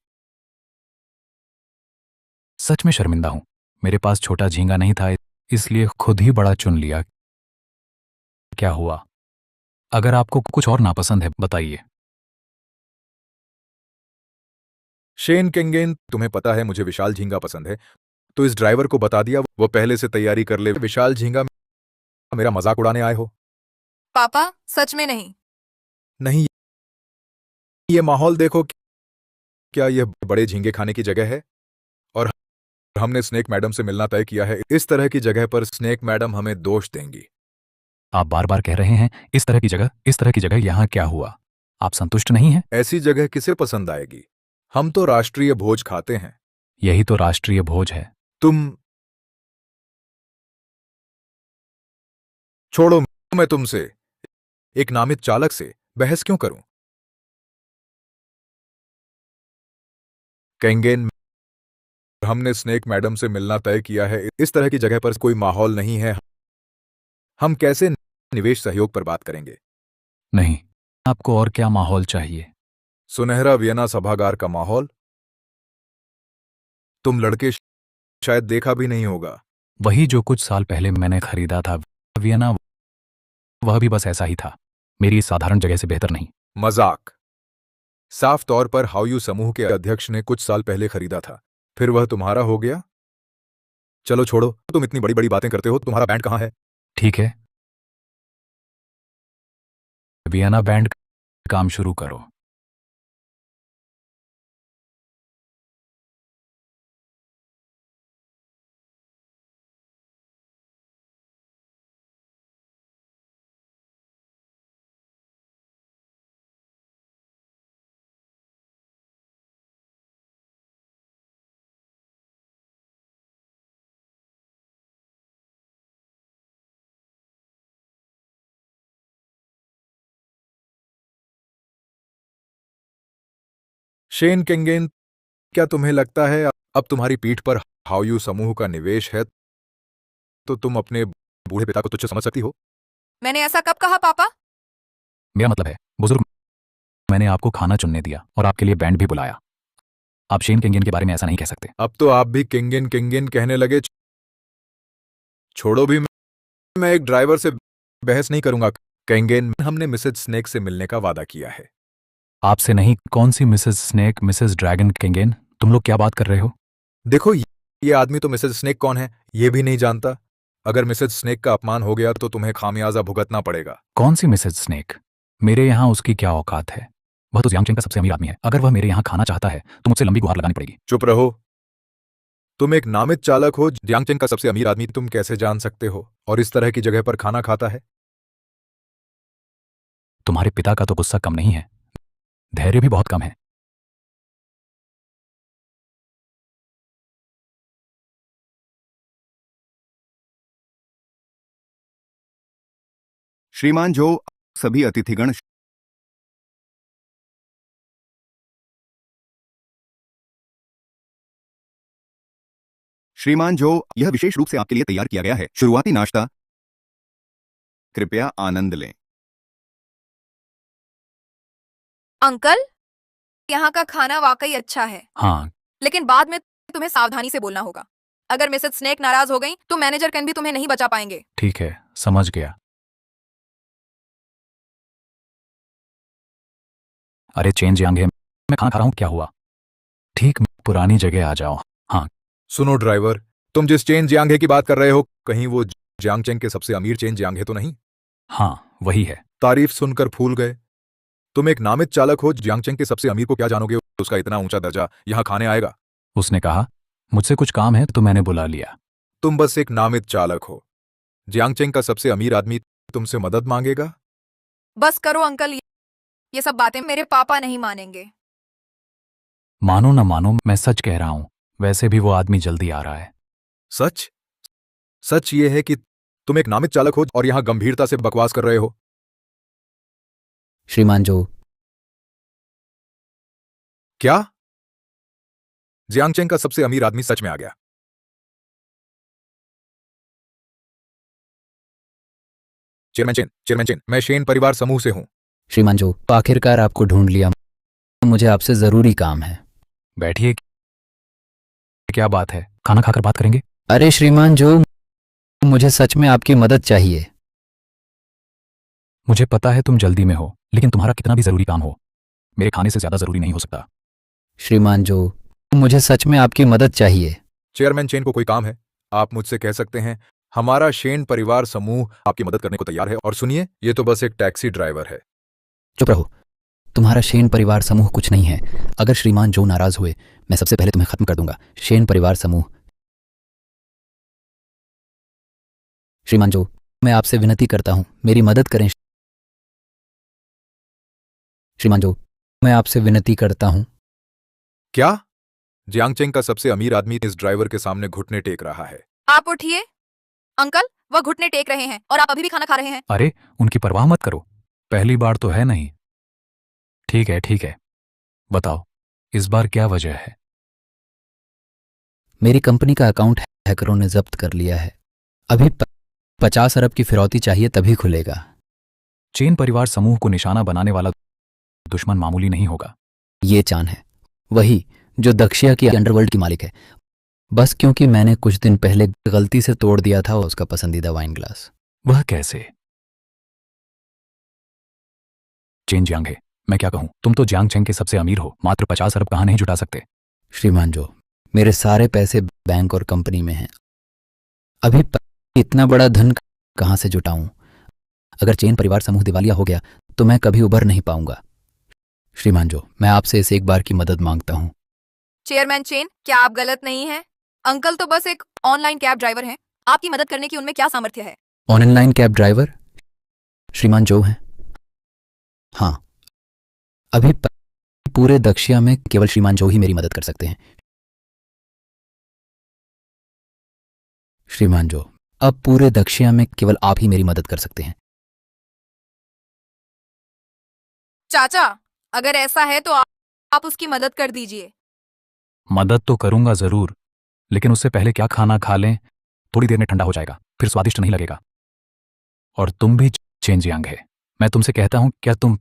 सच में शर्मिंदा हूं। मेरे पास छोटा झींगा नहीं था, इसलिए खुद ही बड़ा चुन लिया। क्या हुआ? अगर आपको कुछ और नापसंद है, बताइए। शेन केंगेन, तुम्हें पता है मुझे विशाल झींगा पसंद है, तो इस ड्राइवर को बता दिया वो पहले से तैयारी कर ले। विशाल झींगा, मेरा मजाक उड़ाने आए हो? पापा सच में नहीं। नहीं, ये माहौल देखो। क्या यह बड़े झींगे खाने की जगह है? और हमने स्नेक मैडम से मिलना तय किया है। इस तरह की जगह पर स्नेक मैडम हमें दोष देंगी। आप बार बार कह रहे हैं इस तरह की जगह, इस तरह की जगह। यहां क्या हुआ? आप संतुष्ट नहीं हैं? ऐसी जगह किसे पसंद आएगी? हम तो राष्ट्रीय भोज खाते हैं। यही तो राष्ट्रीय भोज है। तुम छोड़ो, मैं तुमसे, एक नामित चालक से बहस क्यों करूं? केंगेन, हमने स्नेक मैडम से मिलना तय किया है। इस तरह की जगह पर कोई माहौल नहीं है। हम कैसे निवेश सहयोग पर बात करेंगे? नहीं, आपको और क्या माहौल चाहिए? सुनहरा वियना सभागार का माहौल। तुम लड़के शायद देखा भी नहीं होगा। वही जो कुछ साल पहले मैंने खरीदा था, वियना। वह भी बस ऐसा ही था, मेरी इस साधारण जगह से बेहतर नहीं। मजाक। साफ तौर पर हाउयू समूह के अध्यक्ष ने कुछ साल पहले खरीदा था, फिर वह तुम्हारा हो गया। चलो छोड़ो, तुम इतनी बड़ी बड़ी बातें करते हो। तुम्हारा बैंड कहाँ है? ठीक है, वियना बैंड, काम शुरू करो। शेन केंगेन, क्या तुम्हें लगता है अब तुम्हारी पीठ पर हाउयू समूह का निवेश है तो तुम अपने बूढ़े पिता को तुच्छ समझ सकती हो? मैंने ऐसा कब कहा पापा? मेरा मतलब है, बुजुर्ग, मैंने आपको खाना चुनने दिया और आपके लिए बैंड भी बुलाया। आप शेन केंगेन के बारे में ऐसा नहीं कह सकते। अब तो आप भी केंगेन केंगेन कहने लगे। छोड़ो भी, मैं एक ड्राइवर से बहस नहीं करूंगा। केंगेन, हमने मिसेज स्नेक से मिलने का वादा किया है। आपसे नहीं। कौन सी मिसेस स्नेक, मिसेस ड्रैगन केंगेन? तुम लोग क्या बात कर रहे हो? देखो, ये आदमी तो मिसेज स्नेक कौन है ये भी नहीं जानता। अगर मिसेज स्नेक का अपमान हो गया तो तुम्हें खामियाजा भुगतना पड़ेगा। कौन सी मिसेस स्नेक? मेरे यहाँ उसकी क्या औकात है? वह तो जियांगचेन का सबसे अमीर आदमी है। अगर वह मेरे यहाँ खाना चाहता है तो मुझसे लंबी गुहार लगानी पड़ेगी। चुप रहो। तुम एक नामित चालक हो। जियांगचेन का सबसे अमीर आदमी तुम कैसे जान सकते हो और इस तरह की जगह पर खाना खाता है? तुम्हारे पिता का तो गुस्सा कम नहीं है, धैर्य भी बहुत कम है। श्रीमान जो, सभी अतिथिगण श्रीमान जो, यह विशेष रूप से आपके लिए तैयार किया गया है। शुरुआती नाश्ता, कृपया आनंद लें। अंकल, यहाँ का खाना वाकई अच्छा है, हाँ, लेकिन बाद में तुम्हें सावधानी से बोलना होगा। अगर मिसेस स्नेक नाराज हो गई तो मैनेजर कैन भी तुम्हें नहीं बचा पाएंगे। ठीक है, समझ गया। अरे चेन जियांग है, मैं खाना खा रहा हूँ, क्या हुआ? ठीक, पुरानी जगह आ जाओ। हाँ, सुनो ड्राइवर, तुम जिस चेन जियांगे की बात कर रहे हो, कहीं वो जियांगचेन के सबसे अमीर चेन जियांगे तो नहीं? हाँ, वही है। तारीफ सुनकर फूल गए। तुम एक नामित चालक हो, जियांगचेन के सबसे अमीर को क्या जानोगे? उसका इतना ऊंचा दर्जा यहाँ खाने आएगा? उसने कहा मुझसे कुछ काम है तो मैंने बुला लिया। तुम बस एक नामित चालक हो। जियांगचेन का सबसे अमीर आदमी तुमसे मदद मांगेगा? बस करो अंकल, ये सब बातें मेरे पापा नहीं मानेंगे। मानो ना मानो, मैं सच कह रहा हूं। वैसे भी वो आदमी जल्दी आ रहा है। सच? सच ये है कि तुम एक नामित चालक हो और यहाँ गंभीरता से बकवास कर रहे हो। श्रीमान जो, क्या? जियांगचेन का सबसे अमीर आदमी सच में आ गया? चेयरमैन चेन, मैं शेन परिवार समूह से हूँ। श्रीमान जो, आखिरकार आपको ढूंढ लिया। मुझे आपसे जरूरी काम है। बैठिए। क्या बात है? खाना खाकर बात करेंगे। अरे श्रीमान जो, मुझे सच में आपकी मदद चाहिए। मुझे पता है तुम जल्दी में हो, लेकिन तुम्हारा कितना भी जरूरी काम हो, मेरे खाने से ज्यादा जरूरी नहीं हो सकता। श्रीमान जो, मुझे सच में आपकी मदद चाहिए। चेयरमैन चेन को कोई काम है, आप मुझसे कह सकते हैं। हमारा शेन परिवार समूह आपकी मदद करने को तैयार है। और सुनिए, ये तो बस एक टैक्सी ड्राइवर है। चुप रहो। तुम्हारा शेन परिवार समूह कुछ नहीं है। अगर श्रीमान जो नाराज हुए, मैं सबसे पहले तुम्हें खत्म कर दूंगा। शेन परिवार समूह। श्रीमान जो, मैं आपसे विनती करता हूं, मेरी मदद करें। श्रीमान जो, मैं आपसे विनती करता हूं। क्या? जियांगचेंग का सबसे अमीर आदमी इस ड्राइवर के सामने घुटने टेक रहा है। आप उठिए। अंकल, वह घुटने टेक रहे हैं और आप अभी भी खाना खा रहे हैं। अरे उनकी परवाह मत करो, पहली बार तो है नहीं। ठीक है, बताओ इस बार क्या वजह है? मेरी कंपनी का अकाउंट हैकरों ने जब्त कर लिया है। अभी 50 अरब की फिरौती चाहिए, तभी खुलेगा। चेन परिवार समूह को निशाना बनाने वाला दुश्मन मामूली नहीं होगा। ये चान है, वही जो दक्षिया की अंडरवर्ल्ड की मालिक है। बस क्योंकि मैंने कुछ दिन पहले गलती से तोड़ दिया था उसका पसंदीदा वाइन ग्लास। वह कैसे? चेन जियांग है, मैं क्या कहूं, तुम तो जियांग चेंग के सबसे अमीर हो, मात्र 50 अरब कहां नहीं जुटा सकते? श्रीमान जो, मेरे सारे पैसे बैंक और कंपनी में हैं। अभी इतना बड़ा धन कहां से जुटाऊं? अगर चेन परिवार समूह दिवालिया हो गया तो मैं कभी उभर नहीं पाऊंगा। श्रीमान जो, मैं आपसे इस एक बार की मदद मांगता हूं। चेयरमैन चेन, क्या आप गलत नहीं हैं? अंकल तो बस एक ऑनलाइन कैब ड्राइवर हैं। आपकी मदद करने की उनमें क्या सामर्थ्य है? ऑनलाइन कैब ड्राइवर श्रीमान जो हैं? हाँ, अभी पूरे दक्षिया में केवल श्रीमान जो ही मेरी मदद कर सकते हैं। श्रीमान जो, अब पूरे दक्षिया में केवल आप ही मेरी मदद कर सकते हैं। चाचा, अगर ऐसा है तो आप उसकी मदद कर दीजिए। मदद तो करूंगा जरूर, लेकिन उससे पहले क्या खाना खा लें, थोड़ी देर में ठंडा हो जाएगा, फिर स्वादिष्ट नहीं लगेगा। और तुम भी चेन जियांग है, मैं तुमसे कहता हूं, क्या तुम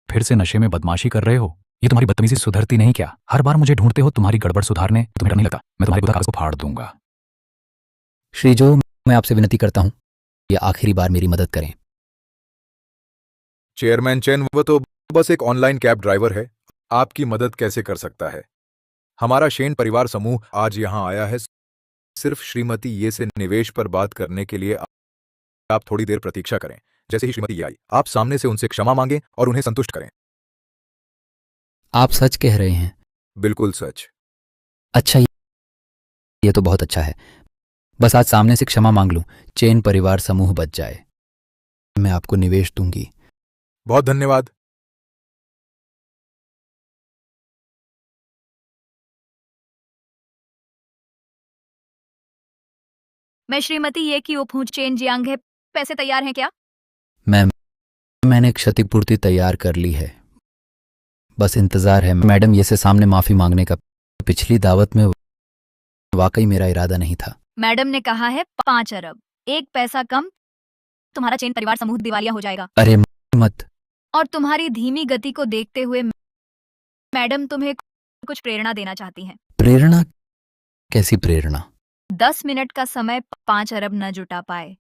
फिर से नशे में बदमाशी कर रहे हो? ये तुम्हारी बदतमीजी सुधरती नहीं क्या? हर बार मुझे ढूंढते हो तुम्हारी गड़बड़ सुधारने, तुम्हें डर नहीं लगता मैं तुम्हारे बुरा कागज को फाड़ दूंगा। श्री जो, मैं आपसे विनती करता हूं, ये आखिरी बार मेरी मदद करें। चेयरमैन चेन, वो तो बस एक ऑनलाइन कैब ड्राइवर है, आपकी मदद कैसे कर सकता है? हमारा शेन परिवार समूह आज यहाँ आया है सिर्फ श्रीमती ये से निवेश पर बात करने के लिए। आप थोड़ी देर प्रतीक्षा करें। जैसे ही श्रीमती ये आई, आप सामने से उनसे क्षमा मांगें और उन्हें संतुष्ट करें। आप सच कह रहे हैं? बिल्कुल सच। अच्छा, ये तो बहुत अच्छा है। बस आज सामने से क्षमा मांग लूं, चेन परिवार समूह बच जाए। मैं आपको निवेश दूंगी। बहुत धन्यवाद। मैं श्रीमती ये की उपहूँ चेन जियांग है। पैसे तैयार हैं क्या? मैंने क्षतिपूर्ति तैयार कर ली है, बस इंतजार है। मैडम ये से सामने माफी मांगने का। पिछली दावत में वाकई मेरा इरादा नहीं था। मैडम ने कहा है 5 अरब, 1 पैसा कम, तुम्हारा चेन परिवार समूह दिवालिया हो जाएगा। अरे मत। और तुम्हारी धीमी गति को देखते हुए मैडम तुम्हें कुछ प्रेरणा देना चाहती हैं। प्रेरणा? कैसी प्रेरणा? 10 मिनट का समय 5 अरब न जुटा पाए,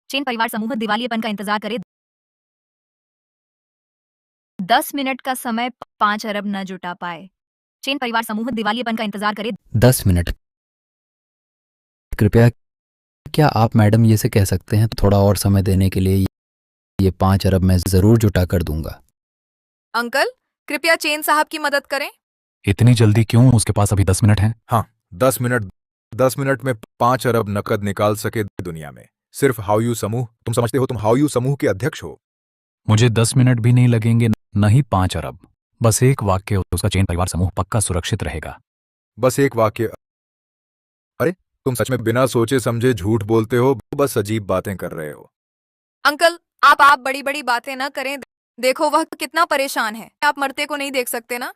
चेन परिवार समूह दिवालियेपन का इंतजार करे। 10 मिनट का समय 5 अरब न जुटा पाए, चेन परिवार समूह दिवालियेपन का इंतजार करे। 10 मिनट? कृपया, क्या आप मैडम ये से कह सकते हैं थोड़ा और समय देने के लिए? ये 5 अरब मैं जरूर जुटा कर दूंगा। अंकल, कृपया चेन साहब की मदद करें। इतनी जल्दी क्यों? उसके पास अभी 10 मिनट हैं। हाँ, 10 मिनट में 5 अरब नकद निकाल सके दुनिया में सिर्फ हाउयू समूह। तुम समझते हो तुम हाउयू समूह के अध्यक्ष हो? मुझे 10 मिनट भी नहीं लगेंगे, न ही 5 अरब। बस एक वाक्य, उसका चेन परिवार समूह पक्का सुरक्षित रहेगा। बस एक वाक्य? अरे तुम सच में बिना सोचे समझे झूठ बोलते हो, बस अजीब बातें कर रहे हो। अंकल, आप बड़ी बड़ी बातें न करें। देखो वह कितना परेशान है। आप मरते को नहीं देख सकते ना?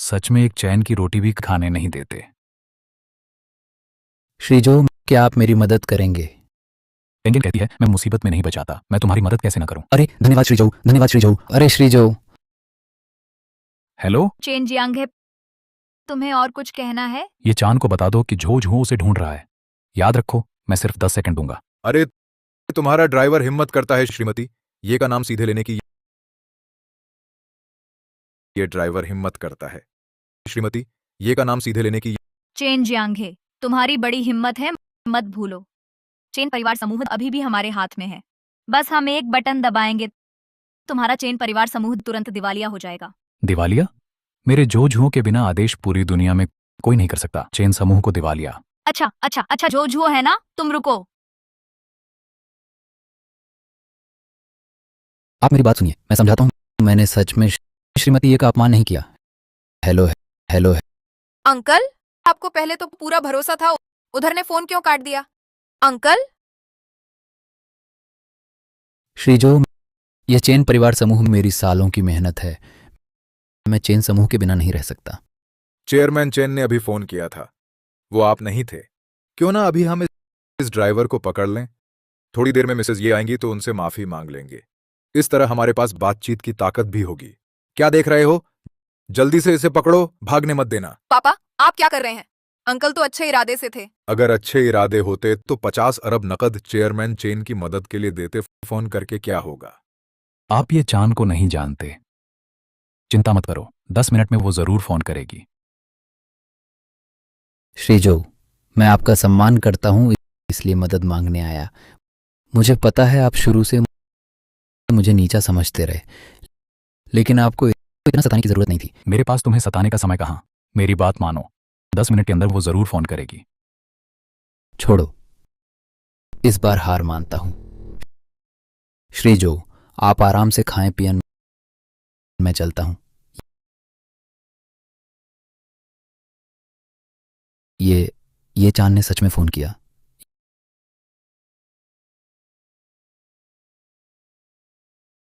सच में एक चैन की रोटी भी खाने नहीं देते। श्रीजो, क्या आप मेरी मदद करेंगे? एंजन कहती है मैं मुसीबत में नहीं बचाता, मैं तुम्हारी मदद कैसे ना करूं। अरे धन्यवाद श्रीजो, धन्यवाद श्रीजो। अरे श्रीजो, हेलो, चेन जियांग है, तुम्हें और कुछ कहना है? ये चांद को बता दो कि झो झो उसे ढूंढ रहा है। याद रखो, मैं सिर्फ 10 सेकंड दूंगा। अरे तुम्हारा ड्राइवर हिम्मत करता है श्रीमती ये का नाम सीधे लेने की। ये ड्राइवर हिम्मत करता है श्रीमती ये का नाम सीधे लेने की। चेन जियांग है, तुम्हारी बड़ी हिम्मत है, मत भूलो। चेन परिवार समूह अभी भी हमारे हाथ में है। बस हम एक बटन दबाएंगे, तुम्हारा चेन परिवार समूह तुरंत दिवालिया हो जाएगा। दिवालिया? मेरे जो झो के बिना आदेश पूरी दुनिया में कोई नहीं कर सकता। चेन समूह को दिवालिया? अच्छा, जो झूठ है ना, तुम रुको। आप मेरी बात सुनिए, मैं समझाता हूँ। मैंने सच में श्रीमती ये का अपमान नहीं किया। Hello hello. अंकल, आपको पहले तो पूरा भरोसा था, उधर ने फोन क्यों काट दिया? अंकल, श्रीजो, यह चेन परिवार समूह मेरी सालों की मेहनत है। मैं चेन समूह के बिना नहीं रह सकता। चेयरमैन चेन ने अभी फोन किया था, वो आप नहीं थे। क्यों ना अभी हम इस ड्राइवर को पकड़ लें। थोड़ी देर में मिसेज ये आएंगी तो उनसे माफी मांग लेंगे। इस तरह हमारे पास बातचीत की ताकत भी होगी। क्या देख रहे हो? जल्दी से इसे पकड़ो, भागने मत देना। पापा आप क्या कर रहे हैं? अंकल तो अच्छे इरादे से थे। अगर अच्छे इरादे होते तो 50 अरब नकद चेयरमैन चेन की मदद के लिए देते। फोन करके क्या होगा? आप ये चांद को नहीं जानते, चिंता मत करो, 10 मिनट में वो जरूर फोन करेगी। श्रीजो, मैं आपका सम्मान करता हूँ, इसलिए मदद मांगने आया। मुझे पता है आप शुरू से मुझे नीचा समझते रहे, लेकिन आपको इतना सताने की जरूरत नहीं थी। मेरे पास तुम्हें सताने का समय कहाँ। मेरी बात मानो, 10 मिनट के अंदर वो जरूर फोन करेगी। छोड़ो, इस बार हार मानता हूं। श्रीजो, आप आराम से खाएं पिएं, मैं चलता हूं। ये चांद ने सच में फोन किया।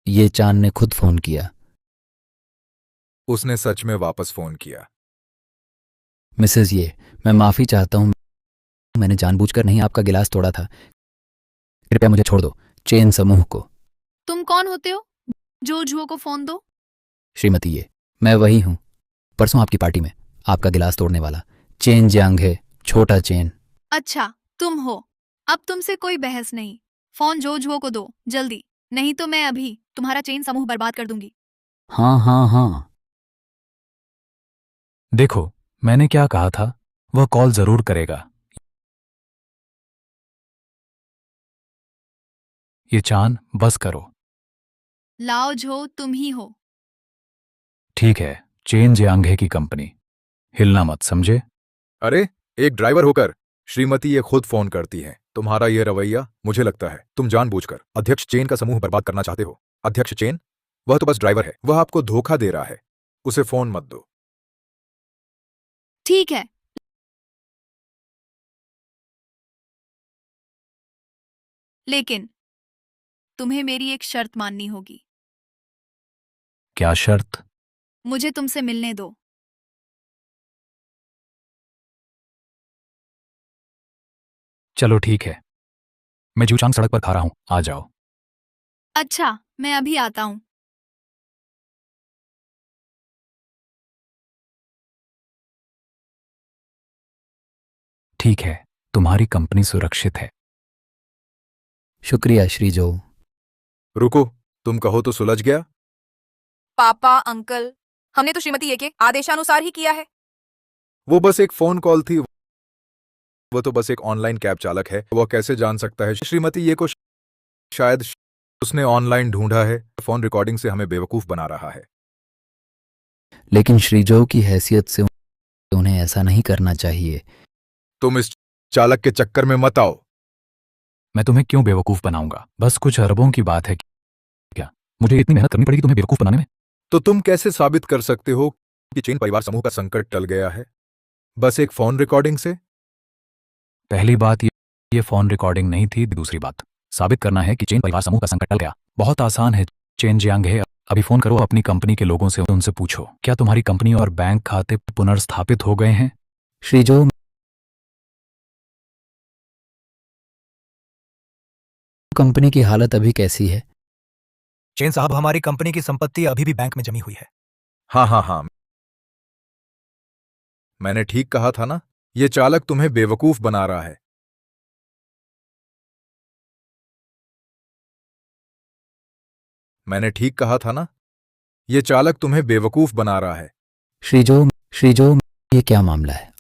ये चांद ने खुद फोन किया। उसने सच में वापस फोन किया। मिसेज ये, मैं माफी चाहता हूं, मैंने जानबूझकर नहीं आपका गिलास तोड़ा था। कृपया मुझे छोड़ दो। चेन समूह को। तुम कौन होते हो जो झुओ को फोन दो? श्रीमती ये, मैं वही हूं, परसों आपकी पार्टी में आपका गिलास तोड़ने वाला। चेन जियांग है, छोटा चेन। अच्छा, तुम हो। अब तुमसे कोई बहस नहीं। फोन जो झुओ को दो, जल्दी, नहीं तो मैं अभी तुम्हारा चेन समूह बर्बाद कर दूंगी। हाँ। देखो, मैंने क्या कहा था, वह कॉल जरूर करेगा। ये चांद, बस करो। लाओ झो, तुम ही हो। ठीक है, चेन जियांगे की कंपनी, हिलना मत, समझे? अरे एक ड्राइवर होकर श्रीमती ये खुद फोन करती है। तुम्हारा ये रवैया, मुझे लगता है तुम जानबूझकर अध्यक्ष चेन का समूह बर्बाद करना चाहते हो। अध्यक्ष चेन, वह तो बस ड्राइवर है, वह आपको धोखा दे रहा है। उसे फोन मत दो। ठीक है, लेकिन तुम्हें मेरी एक शर्त माननी होगी। क्या शर्त? मुझे तुमसे मिलने दो। चलो ठीक है, मैं जूचांग सड़क पर खा रहा हूं, आ जाओ। अच्छा, मैं अभी आता हूं। ठीक है, तुम्हारी कंपनी सुरक्षित है। शुक्रिया श्रीजो। रुको, तुम कहो तो सुलझ गया। पापा अंकल, हमने तो श्रीमती ये के आदेशानुसार ही किया है। वो बस एक फोन कॉल थी। वो तो बस एक ऑनलाइन कैब चालक है। वो कैसे जान सकता है श्रीमती ये को? शायद उसने ऑनलाइन ढूंढा है। फोन रिकॉर्डिंग से हमें बेवकूफ बना रहा है। लेकिन श्रीजो की हैसियत से उन्हें ऐसा नहीं करना चाहिए। तुम इस चालक के चक्कर में मत आओ। मैं तुम्हें क्यों बेवकूफ बनाऊंगा? बस कुछ अरबों की बात है। क्या मुझे इतनी मेहनत करनी पड़ेगी तुम्हें बेवकूफ बनाने में? तो तुम कैसे साबित कर सकते हो कि चेन परिवार समूह का संकट टल गया है? बस एक फोन रिकॉर्डिंग से? पहली बात, ये फोन रिकॉर्डिंग नहीं थी। दूसरी बात, साबित करना है कि चेन परिवार समूह का संकट टल गया। बहुत आसान है। चेन जियांग है, अभी फोन करो अपनी कंपनी के लोगों से, उनसे पूछो क्या तुम्हारी कंपनी और बैंक खाते पुनर्स्थापित हो गए हैं। श्रीजो कंपनी की हालत अभी कैसी है? चेन साहब, हमारी कंपनी की संपत्ति अभी भी बैंक में जमी हुई है। हाँ हाँ हाँ, मैंने ठीक कहा था ना, ये चालक तुम्हें बेवकूफ बना रहा है। मैंने ठीक कहा था ना, ये चालक तुम्हें बेवकूफ बना रहा है। श्रीजो, ये क्या मामला है?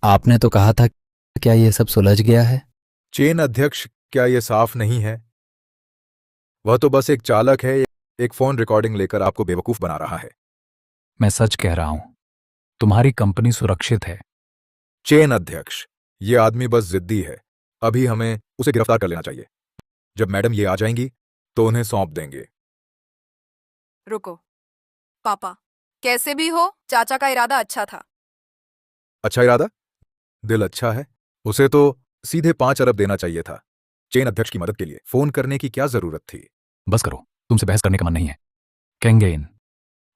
आपने तो कहा था, क्या ये सब सुलझ गया है? चेन अध्यक्ष, क्या ये साफ नहीं है? वह तो बस एक चालक है, एक फोन रिकॉर्डिंग लेकर आपको बेवकूफ बना रहा है। मैं सच कह रहा हूं, तुम्हारी कंपनी सुरक्षित है। चेन अध्यक्ष, ये आदमी बस जिद्दी है। अभी हमें उसे गिरफ्तार कर लेना चाहिए। जब मैडम ये आ जाएंगी तो उन्हें सौंप देंगे। रुको पापा, कैसे भी हो चाचा का इरादा अच्छा था। अच्छा इरादा? दिल अच्छा है। उसे तो सीधे 5 अरब देना चाहिए था। चेन अध्यक्ष की मदद के लिए फोन करने की क्या जरूरत थी? बस करो, तुमसे बहस करने का मन नहीं है। केंगेन,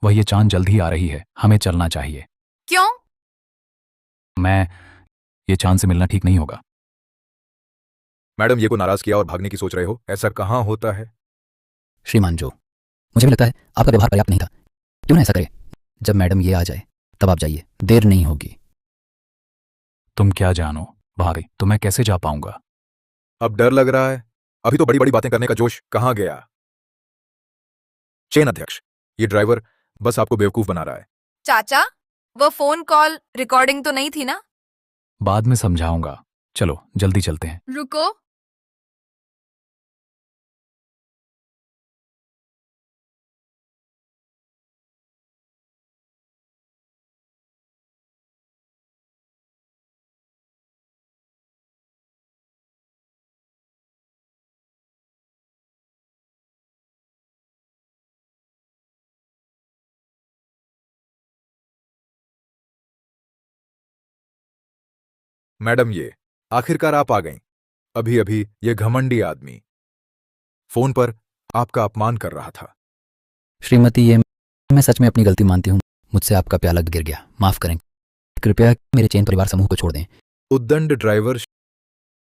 वह ये चांद जल्द ही आ रही है, हमें चलना चाहिए। क्यों? ये चांद से मिलना ठीक नहीं होगा। मैडम ये को नाराज किया और भागने की सोच रहे हो? ऐसा कहाँ होता है? श्रीमान जो, मुझे भी लगता है आपका व्यवहार पर्याप्त नहीं था। क्यों ना ऐसा करे, जब मैडम ये आ जाए तब आप जाइए, देर नहीं होगी। तुम क्या जानो, भाग गई तो मैं कैसे जा पाऊंगा? अब डर लग रहा है? अभी तो बड़ी बड़ी बातें करने का जोश कहाँ गया? चेन अध्यक्ष, ये ड्राइवर बस आपको बेवकूफ बना रहा है। चाचा, वो फोन कॉल रिकॉर्डिंग तो नहीं थी ना? बाद में समझाऊंगा। चलो जल्दी चलते हैं। रुको। मैडम ये आखिरकार आप आ गईं। अभी अभी ये घमंडी आदमी फोन पर आपका अपमान कर रहा था। श्रीमती, ये मैं सच में अपनी गलती मानती हूँ। मुझसे आपका प्याला गिर गया, माफ करें। कृपया मेरे चेन परिवार समूह को छोड़ दें। उद्दंड ड्राइवर,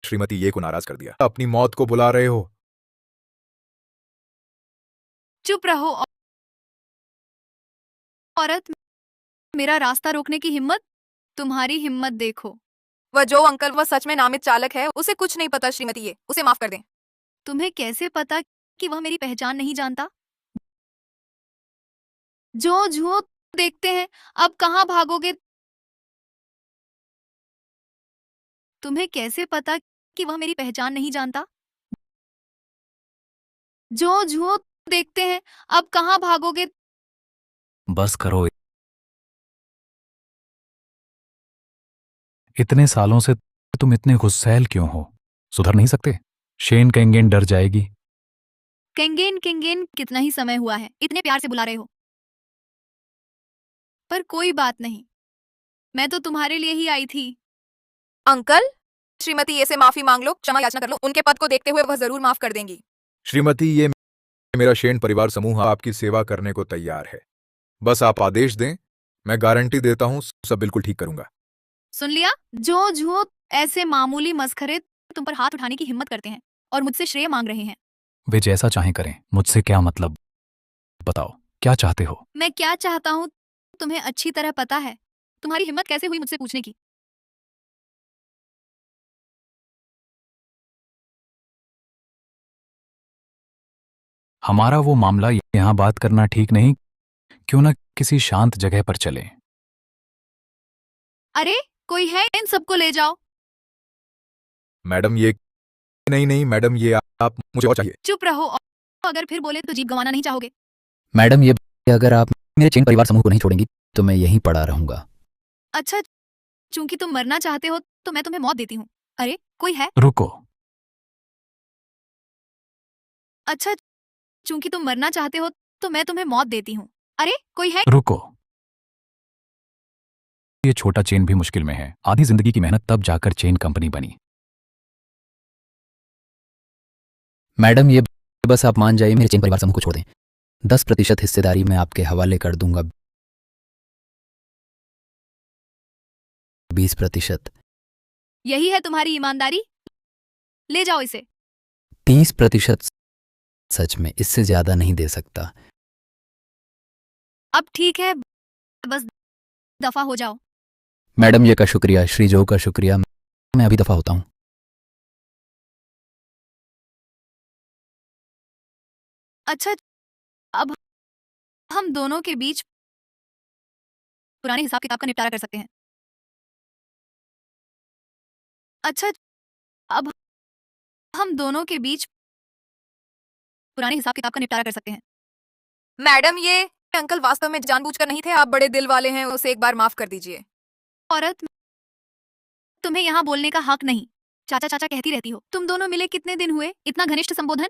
श्रीमती ये को नाराज कर दिया। अपनी मौत को बुला रहे हो? चुप रहो औरत। मेरा रास्ता रोकने की हिम्मत? तुम्हारी हिम्मत देखो। वह जो अंकल, वह सच में नामित चालक है, उसे कुछ नहीं पता श्रीमती, ये उसे माफ कर दें। तुम्हें कैसे पता कि वह मेरी पहचान नहीं जानता? जो झूठ देखते हैं, अब कहाँ भागोगे? तुम्हें कैसे पता कि वह मेरी पहचान नहीं जानता? जो झूठ देखते हैं, अब कहाँ भागोगे? बस करो। इतने सालों से तुम इतने गुस्सैल क्यों हो? सुधर नहीं सकते? शेन केंगेन डर जाएगी। केंगेन केंगेन कितना ही समय हुआ है, इतने प्यार से बुला रहे हो। पर कोई बात नहीं, मैं तो तुम्हारे लिए ही आई थी। अंकल, श्रीमती ये से माफी मांग लो, क्षमा याचना कर लो। उनके पद को देखते हुए वह जरूर माफ कर देंगी। श्रीमती, ये मेरा शेन परिवार समूह आपकी सेवा करने को तैयार है। बस आप आदेश दें, मैं गारंटी देता हूं सब बिल्कुल ठीक करूंगा। सुन लिया? जो झूठ ऐसे मामूली मस्खरे तुम पर हाथ उठाने की हिम्मत करते हैं और मुझसे श्रेय मांग रहे हैं। वे जैसा चाहें करें, मुझसे क्या मतलब? बताओ क्या चाहते हो? मैं क्या चाहता हूँ तुम्हें अच्छी तरह पता है। तुम्हारी हिम्मत कैसे हुई मुझसे पूछने की? हमारा वो मामला यहाँ बात करना ठीक नहीं। क्यों ना किसी शांत जगह पर चले? अरे कोई है? इन सबको ले जाओ। मैडम ये नहीं नहीं मैडम, ये आप मुझे और चाहिए। चुप रहो, और अगर फिर बोले तो जीभ गंवाना नहीं चाहोगे। मैडम, ये अगर आप मेरे चेन परिवार समूह को नहीं छोड़ेंगी तो मैं यहीं पड़ा रहूंगा। अच्छा, चूंकि तुम मरना चाहते हो तो मैं तुम्हें मौत देती हूँ। अरे कोई है? रुको। अच्छा, चूंकि तुम मरना चाहते हो तो मैं तुम्हें मौत देती हूँ। अरे कोई है? रुको। ये छोटा चेन भी मुश्किल में है। आधी जिंदगी की मेहनत तब जाकर चेन कंपनी बनी। मैडम, ये बस आप मान जाइए, मेरे चेन परिवार समूह को छोड़ दें। 10% हिस्सेदारी मैं आपके हवाले कर दूंगा। 20%। यही है तुम्हारी ईमानदारी? ले जाओ इसे। 30% सच में, इससे ज्यादा नहीं दे सकता। अब ठीक है, बस दफा हो जाओ। मैडम ये का शुक्रिया, श्री जो का शुक्रिया, मैं अभी दफा होता हूँ। अच्छा, अब हम दोनों के बीच पुराने हिसाब किताब का निपटारा कर सकते हैं। अच्छा, अब हम दोनों के बीच पुराने हिसाब किताब का निपटारा कर सकते हैं। मैडम, ये अंकल वास्तव में जानबूझकर नहीं थे, आप बड़े दिल वाले हैं, उसे एक बार माफ कर दीजिए। औरत, तुम्हें यहाँ बोलने का हक नहीं। चाचा चाचा कहती रहती हो। तुम दोनों मिले कितने दिन हुए? इतना घनिष्ठ संबोधन?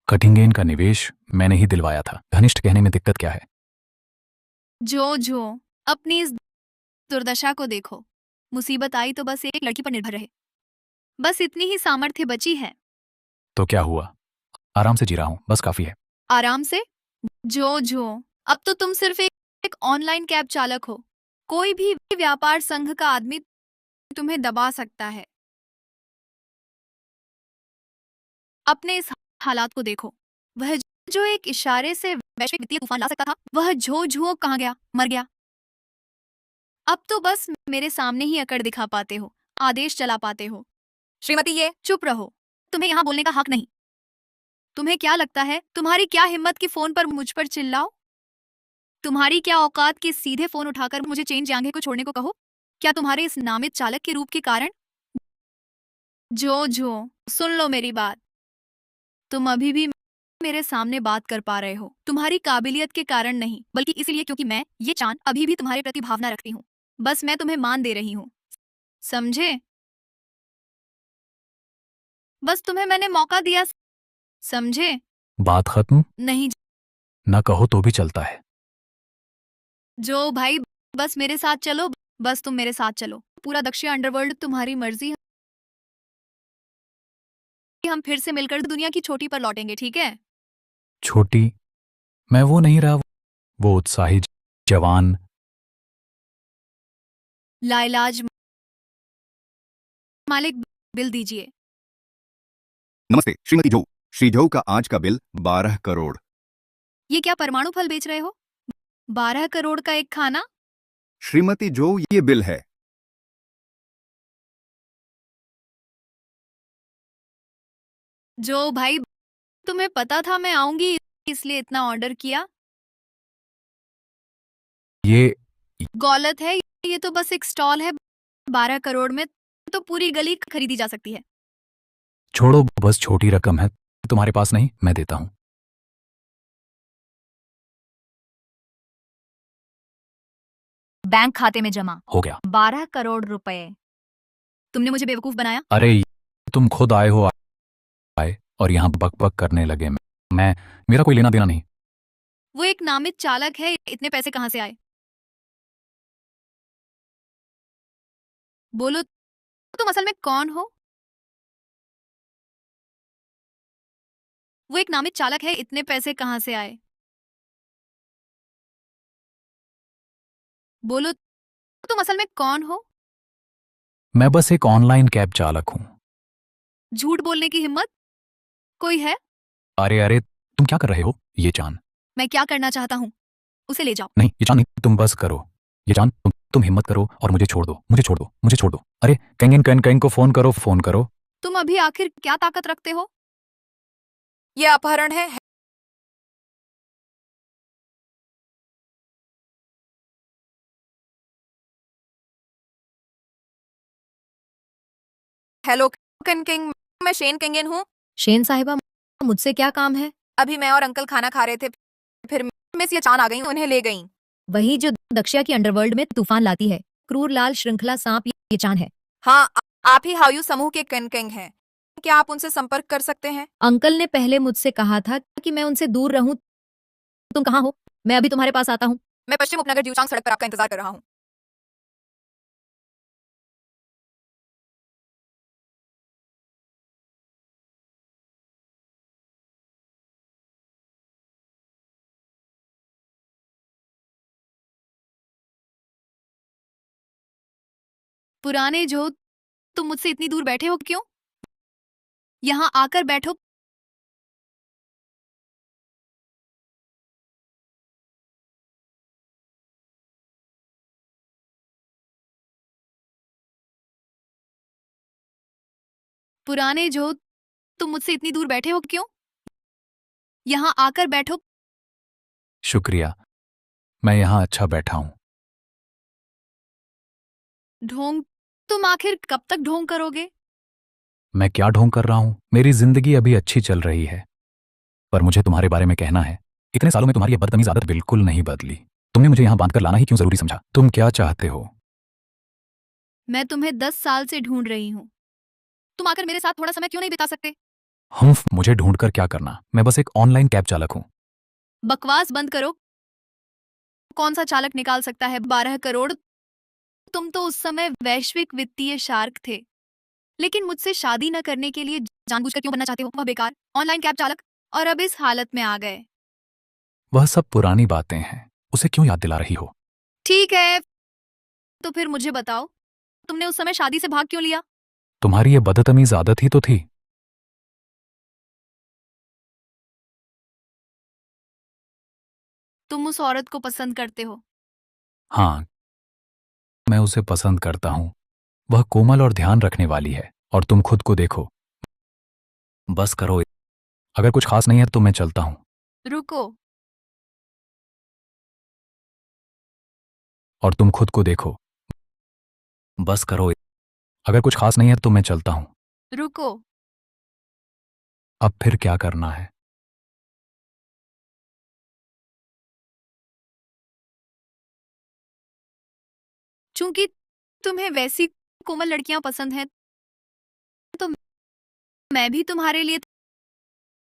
कटिंगेन का निवेश मैंने ही दिलवाया था, घनिष्ठ कहने में दिक्कत क्या है? जो अपनी इस दुर्दशा को देखो। मुसीबत आई तो बस एक लड़की पर निर्भर रहे, बस इतनी ही सामर्थ्य बची है। तो क्या हुआ? आराम से जी रहा हूँ, बस काफी है। आराम से? जो अब तो तुम सिर्फ एक ऑनलाइन कैब चालक हो। कोई भी व्यापार संघ का आदमी तुम्हें दबा सकता है। अपने इस हालात को देखो। वह जो एक इशारे से वैश्विक वित्तीय तूफान ला सकता था, वह झो कहाँ गया? मर गया। अब तो बस मेरे सामने ही अकड़ दिखा पाते हो, आदेश चला पाते हो। श्रीमती, ये चुप रहो, तुम्हें यहाँ बोलने का हक नहीं। तुम्हें क्या लगता है, तुम्हारी क्या हिम्मत कि फोन पर मुझ पर चिल्लाओ? तुम्हारी क्या औकात कि सीधे फोन उठाकर मुझे चेन जांघे को छोड़ने को कहो? क्या तुम्हारे इस नामित चालक के रूप के कारण? जो सुन लो मेरी बात। तुम अभी भी मेरे सामने बात कर पा रहे हो, तुम्हारी काबिलियत के कारण नहीं, बल्कि इसलिए क्योंकि मैं, ये चांद, अभी भी तुम्हारे प्रति भावना रखती हूँ। बस मैं तुम्हें मान दे रही हूँ, समझे? बस तुम्हें मैंने मौका दिया, समझे? बात खत्म? नहीं ना कहो तो भी चलता है। जो भाई, बस मेरे साथ चलो, बस तुम मेरे साथ चलो। पूरा दक्षिण अंडरवर्ल्ड तुम्हारी मर्जी। हम फिर से मिलकर दुनिया की छोटी पर लौटेंगे, ठीक है? छोटी? मैं वो नहीं रहा, वो उत्साही जवान। लाइलाज मालिक, बिल दीजिए। नमस्ते श्रीमती जो। श्री जो का आज का बिल 12 करोड़। ये क्या परमाणु फल बेच रहे हो? 12 करोड़ का एक खाना? श्रीमती जो, ये बिल है। जो भाई, तुम्हें पता था मैं आऊंगी, इसलिए इतना ऑर्डर किया? ये गलत है, ये तो बस एक स्टॉल है। 12 करोड़ में तो पूरी गली खरीदी जा सकती है। छोड़ो, बस छोटी रकम है, तुम्हारे पास नहीं, मैं देता हूँ। बैंक खाते में जमा हो गया। 12 करोड़ रुपए। तुमने मुझे बेवकूफ बनाया। अरे तुम खुद आए हो, आए और यहाँ बक बक करने लगे। मैं मेरा कोई लेना देना नहीं। वो एक नामित चालक है, इतने पैसे कहाँ से आए? बोलो, तुम असल में कौन हो? वो एक नामित चालक है, इतने पैसे कहाँ से आए? बोलो, तुम असल में कौन हो? मैं बस एक ऑनलाइन कैब चालक हूँ। झूठ बोलने की हिम्मत कोई है? अरे अरे, तुम क्या कर रहे हो? ये जान। मैं क्या करना चाहता हूँ, उसे ले जाओ। नहीं, ये जान नहीं, तुम बस करो। ये जान, तुम हिम्मत करो और मुझे छोड़ दो, मुझे छोड़ दो, मुझे छोड़ दो। अरे कैंग को फोन करो, फोन करो। तुम अभी आखिर क्या ताकत रखते हो? ये अपहरण है। हेलो किंग, मैं शेन किंगन हूँ। शेन साहिबा, मुझसे क्या काम है? अभी मैं और अंकल खाना खा रहे थे, फिर मिस ये चांद आ गई, उन्हें ले गई। वही जो दक्षिया की अंडरवर्ल्ड में तूफान लाती है, क्रूर लाल श्रृंखला सांप, ये चान है। हाँ, आप ही हायू समूह के किंग हैं। क्या आप उनसे संपर्क कर सकते हैं? अंकल ने पहले मुझसे कहा था कि मैं उनसे दूर रहूं। तुम कहाँ हो? मैं अभी तुम्हारे पास आता हूँ। मैं पश्चिम उपनगर ज्यूचांग सड़क पर आपका इंतजार कर रहा हूँ। पुराने जो, तुम मुझसे इतनी दूर बैठे हो क्यों? यहाँ आकर बैठो। पुराने जो, तुम मुझसे इतनी दूर बैठे हो क्यों? यहाँ आकर बैठो। शुक्रिया, मैं यहाँ अच्छा बैठा हूँ। ढोंग? तुम आखिर कब तक ढोंग करोगे? मैं क्या ढोंग कर रहा हूँ? मेरी जिंदगी अभी अच्छी चल रही है, पर मुझे तुम्हारे बारे में कहना है। इतने सालों में तुम्हारी ये बदतमीज आदत बिल्कुल नहीं बदली। तुमने मुझे यहाँ बांधकर लाना ही क्यों जरूरी समझा? तुम क्या चाहते हो? मैं तुम्हें 10 साल से ढूंढ रही हूँ। तुम आकर मेरे साथ थोड़ा समय क्यों नहीं बिता सकते? मुझे ढूंढकर क्या करना? मैं बस एक ऑनलाइन कैब चालक हूँ। बकवास बंद करो। कौन सा चालक निकाल सकता है 12 करोड़? तुम तो उस समय वैश्विक वित्तीय शार्क थे। लेकिन मुझसे शादी न करने के लिए जानबूझकर क्यों बनना चाहते हो वह बेकार ऑनलाइन कैब चालक? और अब इस हालत में आ गए। वह सब पुरानी बातें हैं, उसे क्यों याद दिला रही हो? ठीक है, तो फिर मुझे बताओ, तुमने उस समय शादी से भाग क्यों लिया? तुम्हारी ये बदतमीज आदत ही तो थी। तुम उस औरत को पसंद करते हो? हाँ, मैं उसे पसंद करता हूँ। वह कोमल और ध्यान रखने वाली है। और तुम खुद को देखो। बस करो। अगर कुछ खास नहीं है तो मैं चलता हूँ। रुको। और तुम खुद को देखो। बस करो। अगर कुछ खास नहीं है तो मैं चलता हूँ। रुको। अब फिर क्या करना है? चूंकि तुम्हें वैसी कोमल लड़कियां पसंद हैं, तो मैं भी तुम्हारे लिए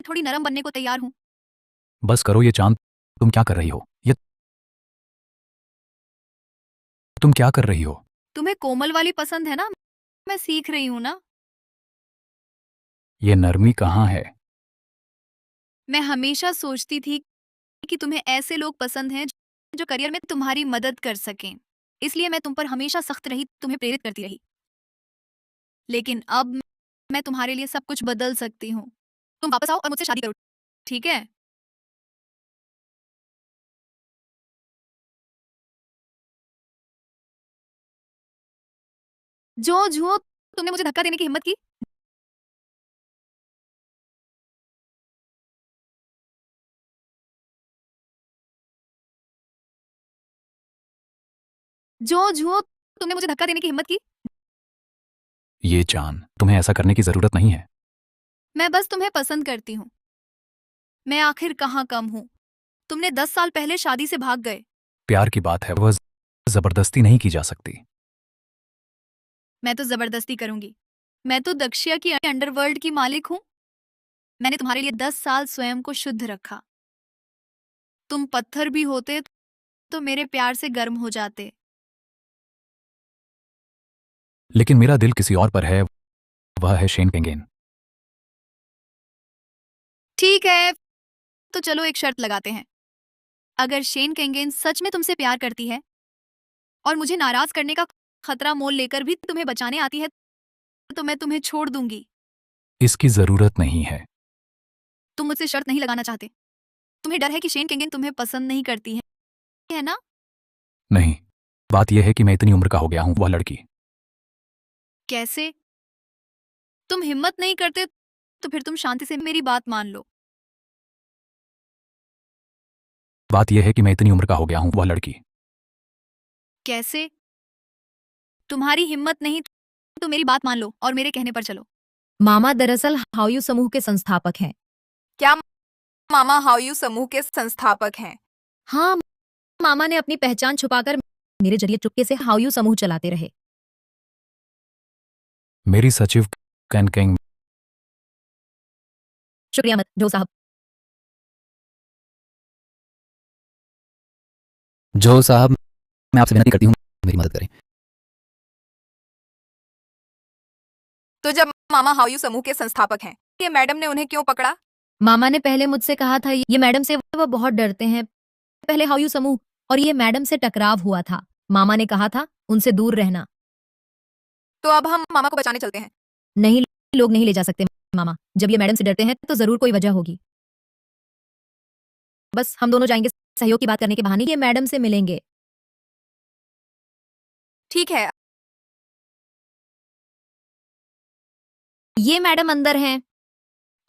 थोड़ी नरम बनने को तैयार हूं। बस करो ये चांद। तुम क्या कर रही हो? ये तुम क्या कर रही हो? तुम्हें कोमल वाली पसंद है ना? मैं सीख रही हूं ना। ये नरमी कहाँ है? मैं हमेशा सोचती थी कि तुम्हें ऐसे लोग पसंद हैं जो करियर में तुम्हारी मदद कर सकें। इसलिए मैं तुम पर हमेशा सख्त रही, तुम्हें प्रेरित करती रही। लेकिन अब मैं तुम्हारे लिए सब कुछ बदल सकती हूँ। तुम वापस आओ और मुझसे शादी करो, ठीक है? जो झूठ, तुमने मुझे धक्का देने की हिम्मत की? जो झूठ, तुमने मुझे धक्का देने की हिम्मत की? ये चांद, तुम्हें ऐसा करने की जरूरत नहीं है। मैं बस तुम्हें पसंद करती हूँ। मैं आखिर कहाँ कम हूँ? तुमने 10 साल पहले शादी से भाग गए। प्यार की बात है, वह जबरदस्ती नहीं की जा सकती। मैं तो जबरदस्ती करूंगी। मैं तो दक्षिया की अंडरवर्ल्ड की मालिक हूँ। मैंने तुम्हारे लिए 10 साल स्वयं को शुद्ध रखा। तुम पत्थर भी होते तो मेरे प्यार से गर्म हो जाते। लेकिन मेरा दिल किसी और पर है। वह है शेन केंगेन। ठीक है, तो चलो एक शर्त लगाते हैं। अगर शेन केंगेन सच में तुमसे प्यार करती है और मुझे नाराज करने का खतरा मोल लेकर भी तुम्हें बचाने आती है, तो मैं तुम्हें छोड़ दूंगी। इसकी जरूरत नहीं है। तुम मुझसे शर्त नहीं लगाना चाहते। तुम्हें डर है कि शेन केंगेन तुम्हें पसंद नहीं करती है ना? नहीं, बात यह है कि मैं इतनी उम्र का हो गया हूं। वह लड़की। कैसे? तुम हिम्मत नहीं करते तो फिर तुम शांति से मेरी बात मान लो। बात यह है कि मैं इतनी उम्र का हो गया हूं। वह लड़की। कैसे? तुम्हारी हिम्मत नहीं तो मेरी बात मान लो और मेरे कहने पर चलो। मामा दरअसल हाउ समूह के संस्थापक हैं। क्या मामा हाउ समूह के संस्थापक हैं? हाँ, मामा ने अपनी पहचान छुपाकर मेरे जरिए चुपके से हाउ समूह चलाते रहे। मेरी सचिव कैन कैंग। शुक्रिया मत जो साहब। जो साहब, मैं आपसे विनती करती हूँ, मेरी मदद करें। तो जब मामा हाउ समूह के संस्थापक हैं, ये मैडम ने उन्हें क्यों पकड़ा? मामा ने पहले मुझसे कहा था ये मैडम से वह बहुत डरते हैं। पहले हाउ समूह और ये मैडम से टकराव हुआ था। मामा ने कहा था उनसे दूर रहना। तो अब हम मामा को बचाने चलते हैं। नहीं, लोग नहीं ले जा सकते। मामा, जब ये मैडम से डरते हैं तो जरूर कोई वजह होगी। बस हम दोनों जाएंगे सहयोग की बात करने के बहाने ये मैडम से मिलेंगे। ठीक है। ये मैडम अंदर हैं।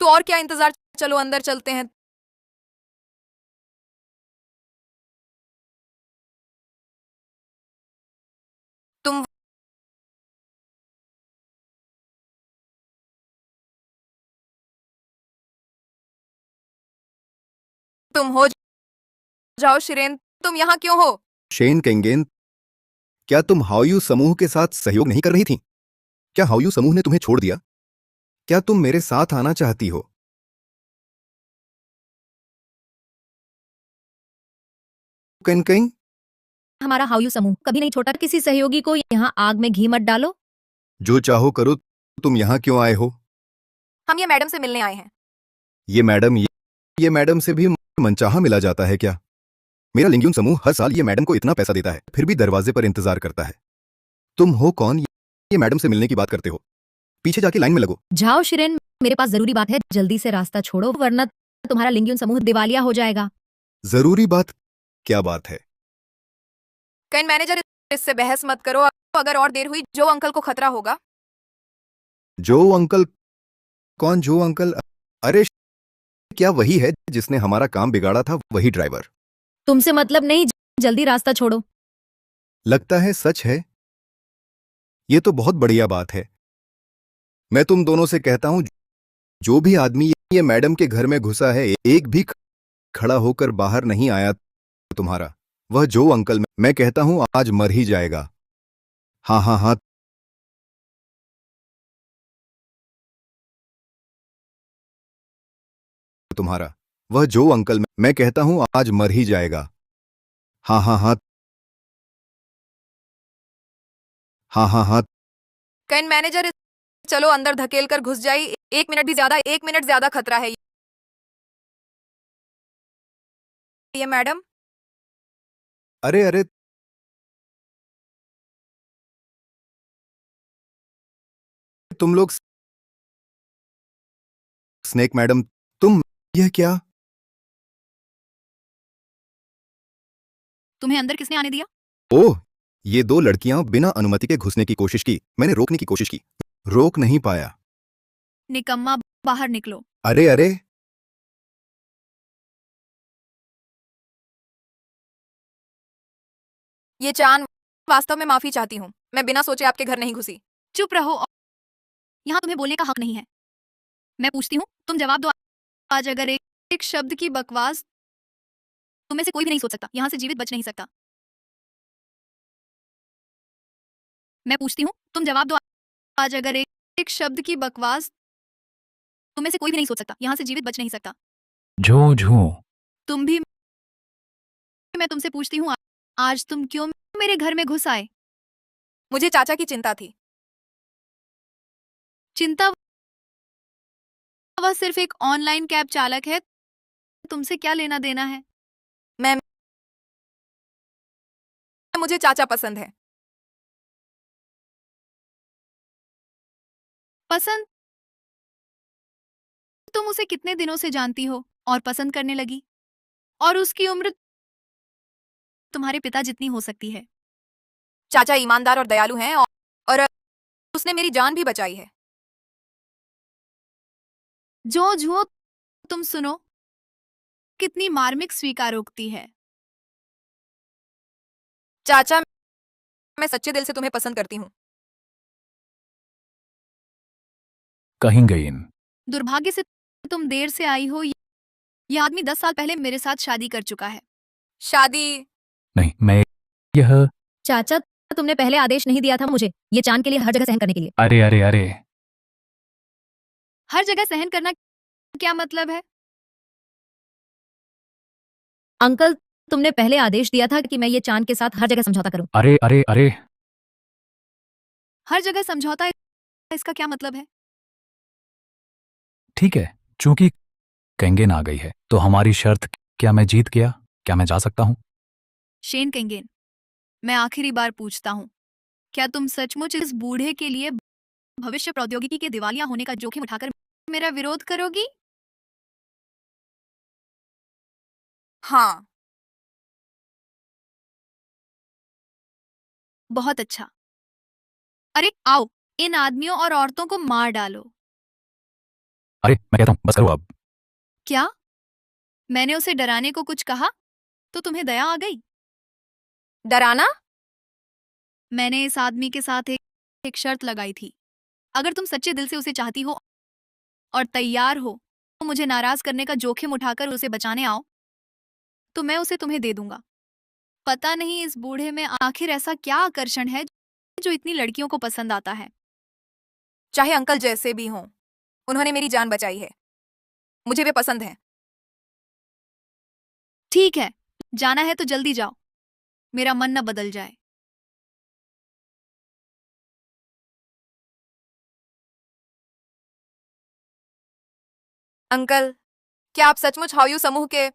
तो और क्या इंतजार, चलो अंदर चलते हैं। तुम तुम हो जाओ शिरेन, तुम यहाँ क्यों हो? शेन केंगेन, क्या तुम हाउयू समूह के साथ सहयोग नहीं कर रही थी? क्या हाउयू समूह ने तुम्हें छोड़ दिया? क्या तुम मेरे साथ आना चाहती हो? कहीं हमारा हाउयू समूह कभी नहीं छोटा किसी सहयोगी को। यहाँ आग में घी मत डालो। जो चाहो करो। तुम यहाँ क्यों आए हो? हम ये मैडम से मिलने आए हैं। ये मैडम से भी मनचाहा मिला जाता है क्या? मेरा लिंग्यून समूह हर साल ये मैडम को इतना पैसा देता है, फिर भी दरवाजे पर इंतजार करता है। तुम हो कौन? ये मैडम से मिलने की बात करते हो? पीछे जाके लाइन में लगो। जाओ शिरेन, मेरे पास जरूरी बात है, जल्दी से रास्ता छोड़ो वरना तुम्हारा लिंग्यून समूह दिवालिया हो जाएगा। जरूरी बात? क्या बात है? कैन मैनेजर, इससे बहस मत करो। अगर और देर हुई जो अंकल को खतरा होगा। जो अंकल? कौन जो अंकल? अरे क्या वही है जिसने हमारा काम बिगाड़ा था, वही ड्राइवर? तुमसे मतलब नहीं, जल्दी रास्ता छोड़ो। लगता है सच है। ये तो बहुत बढ़िया बात है। मैं तुम दोनों से कहता हूं, जो भी आदमी ये मैडम के घर में घुसा है, एक भी खड़ा होकर बाहर नहीं आया तुम्हारा, वह जो अंकल, मैं कहता हूं आज मर ही जाएगा। हाँ हाँ हाँ, तुम्हारा वह जो अंकल, मैं कहता हूं आज मर ही जाएगा। हाँ हाँ हाँ हाँ हाँ हाँ। कैन मैनेजर, चलो अंदर धकेल कर घुस जाइए। 1 मिनट खतरा है। ये मैडम। अरे अरे, तुम लोग। स्नेक मैडम, तुम, यह क्या? तुम्हें अंदर किसने आने दिया? ओह, ये दो लड़कियां बिना अनुमति के घुसने की कोशिश की। मैंने रोकने की कोशिश की, रोक नहीं पाया। निकम्मा, बाहर निकलो। अरे अरे, ये चांद, वास्तव में माफी चाहती हूँ। मैं बिना सोचे आपके घर नहीं घुसी। चुप रहो, यहाँ तुम्हें बोलने का हक नहीं है। मैं पूछती हूँ, तुम जवाब दो। आज अगर एक शब्द की बकवास तुम्हें से कोई भी नहीं सोच सकता, यहाँ से जीवित बच नहीं सकता। मैं पूछती हूँ, तुम जवाब दो। आज अगर एक शब्द की बकवास तुम्हें से कोई भी नहीं सोच सकता, यहाँ से जीवित बच नहीं सकता। झू झू। तुम भी। मैं तुमसे पूछती हूँ, आज तुम क्यों मेरे घर में घुस आए? मुझे चाचा की चिंता थी। चिंता? वह सिर्फ एक ऑनलाइन कैब चालक है, तुमसे क्या लेना देना है? मुझे चाचा पसंद है। पसंद? तुम उसे कितने दिनों से जानती हो और पसंद करने लगी? और उसकी उम्र तुम्हारे पिता जितनी हो सकती है। चाचा ईमानदार और दयालु हैं और उसने मेरी जान भी बचाई है। जो झूठ, तुम सुनो, कितनी मार्मिक स्वीकारोक्ति है। चाचा, मैं सच्चे दिल से तुम्हें पसंद करती हूँ। कहीं गई इन। दुर्भाग्य से तुम देर से आई हो। यह आदमी 10 साल पहले मेरे साथ शादी कर चुका है। शादी? नहीं, मैं यह। चाचा, तुमने पहले आदेश नहीं दिया था मुझे ये चांद के लिए हर जगह सहन करने के लिए? अरे अरे अरे, हर जगह सहन करना क्या मतलब है? अंकल, तुमने पहले आदेश दिया था कि मैं ये चांद के साथ हर जगह समझौता करूं। अरे अरे अरे। हर जगह समझौता, इसका क्या मतलब है? ठीक है, चूंकि केंगेन आ गई है तो हमारी शर्त, क्या मैं जीत गया? क्या मैं जा सकता हूं? शेन केंगेन, मैं आखिरी बार पूछता हूँ, क्या तुम सचमुच इस बूढ़े के लिए भविष्य प्रौद्योगिकी के दिवालिया होने का जोखिम उठाकर मेरा विरोध करोगी? हाँ। बहुत अच्छा। अरे आओ, इन आदमियों और औरतों को मार डालो। अरे मैं कहता हूँ बस करो अब। क्या? मैंने उसे डराने को कुछ कहा तो तुम्हें दया आ गई? डराना? मैंने इस आदमी के साथ एक शर्त लगाई थी। अगर तुम सच्चे दिल से उसे चाहती हो और तैयार हो तो मुझे नाराज करने का जोखिम उठाकर उसे बचाने आओ तो मैं उसे तुम्हें दे दूंगा। पता नहीं इस बूढ़े में आखिर ऐसा क्या आकर्षण है जो इतनी लड़कियों को पसंद आता है। चाहे अंकल जैसे भी हों, उन्होंने मेरी जान बचाई है। मुझे वे पसंद हैं। ठीक है, जाना है तो जल्दी जाओ, मेरा मन न बदल जाए। अंकल, क्या आप सचमुच हाउ यू समूह के?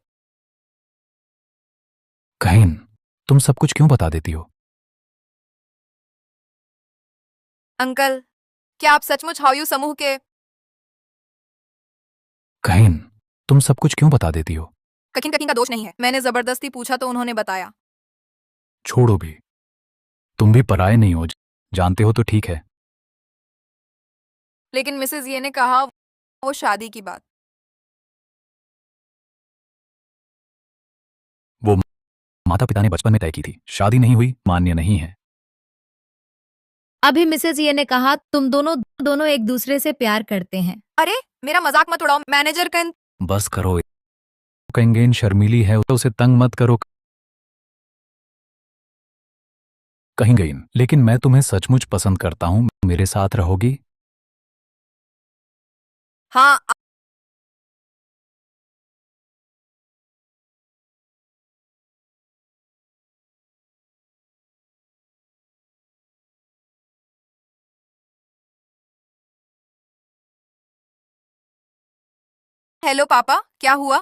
कहीन, तुम सब कुछ क्यों बता देती हो? अंकल, क्या आप सचमुच हाउ यू समूह के? कहीन, तुम सब कुछ क्यों बता देती हो? कठिन कठिन का दोष नहीं है। मैंने जबरदस्ती पूछा तो उन्होंने बताया। छोड़ो भी, तुम भी पराये नहीं हो, जानते हो तो ठीक है। लेकिन मिसेज ये ने कहा वो शादी की बात। वो माता पिता ने बचपन में तय की थी, शादी नहीं हुई, मान्य नहीं है। अभी मिसेज ये ने कहा तुम दोनों दोनों एक दूसरे से प्यार करते हैं। अरे मेरा मजाक मत उड़ाओ। मैनेजर कहन बस करो, कंगेन शर्मीली है, उसे तंग मत करो। कहीं गई, लेकिन मैं तुम्हें सचमुच पसंद करता हूं, मेरे साथ रहोगी? हाँ। हेलो पापा, क्या हुआ?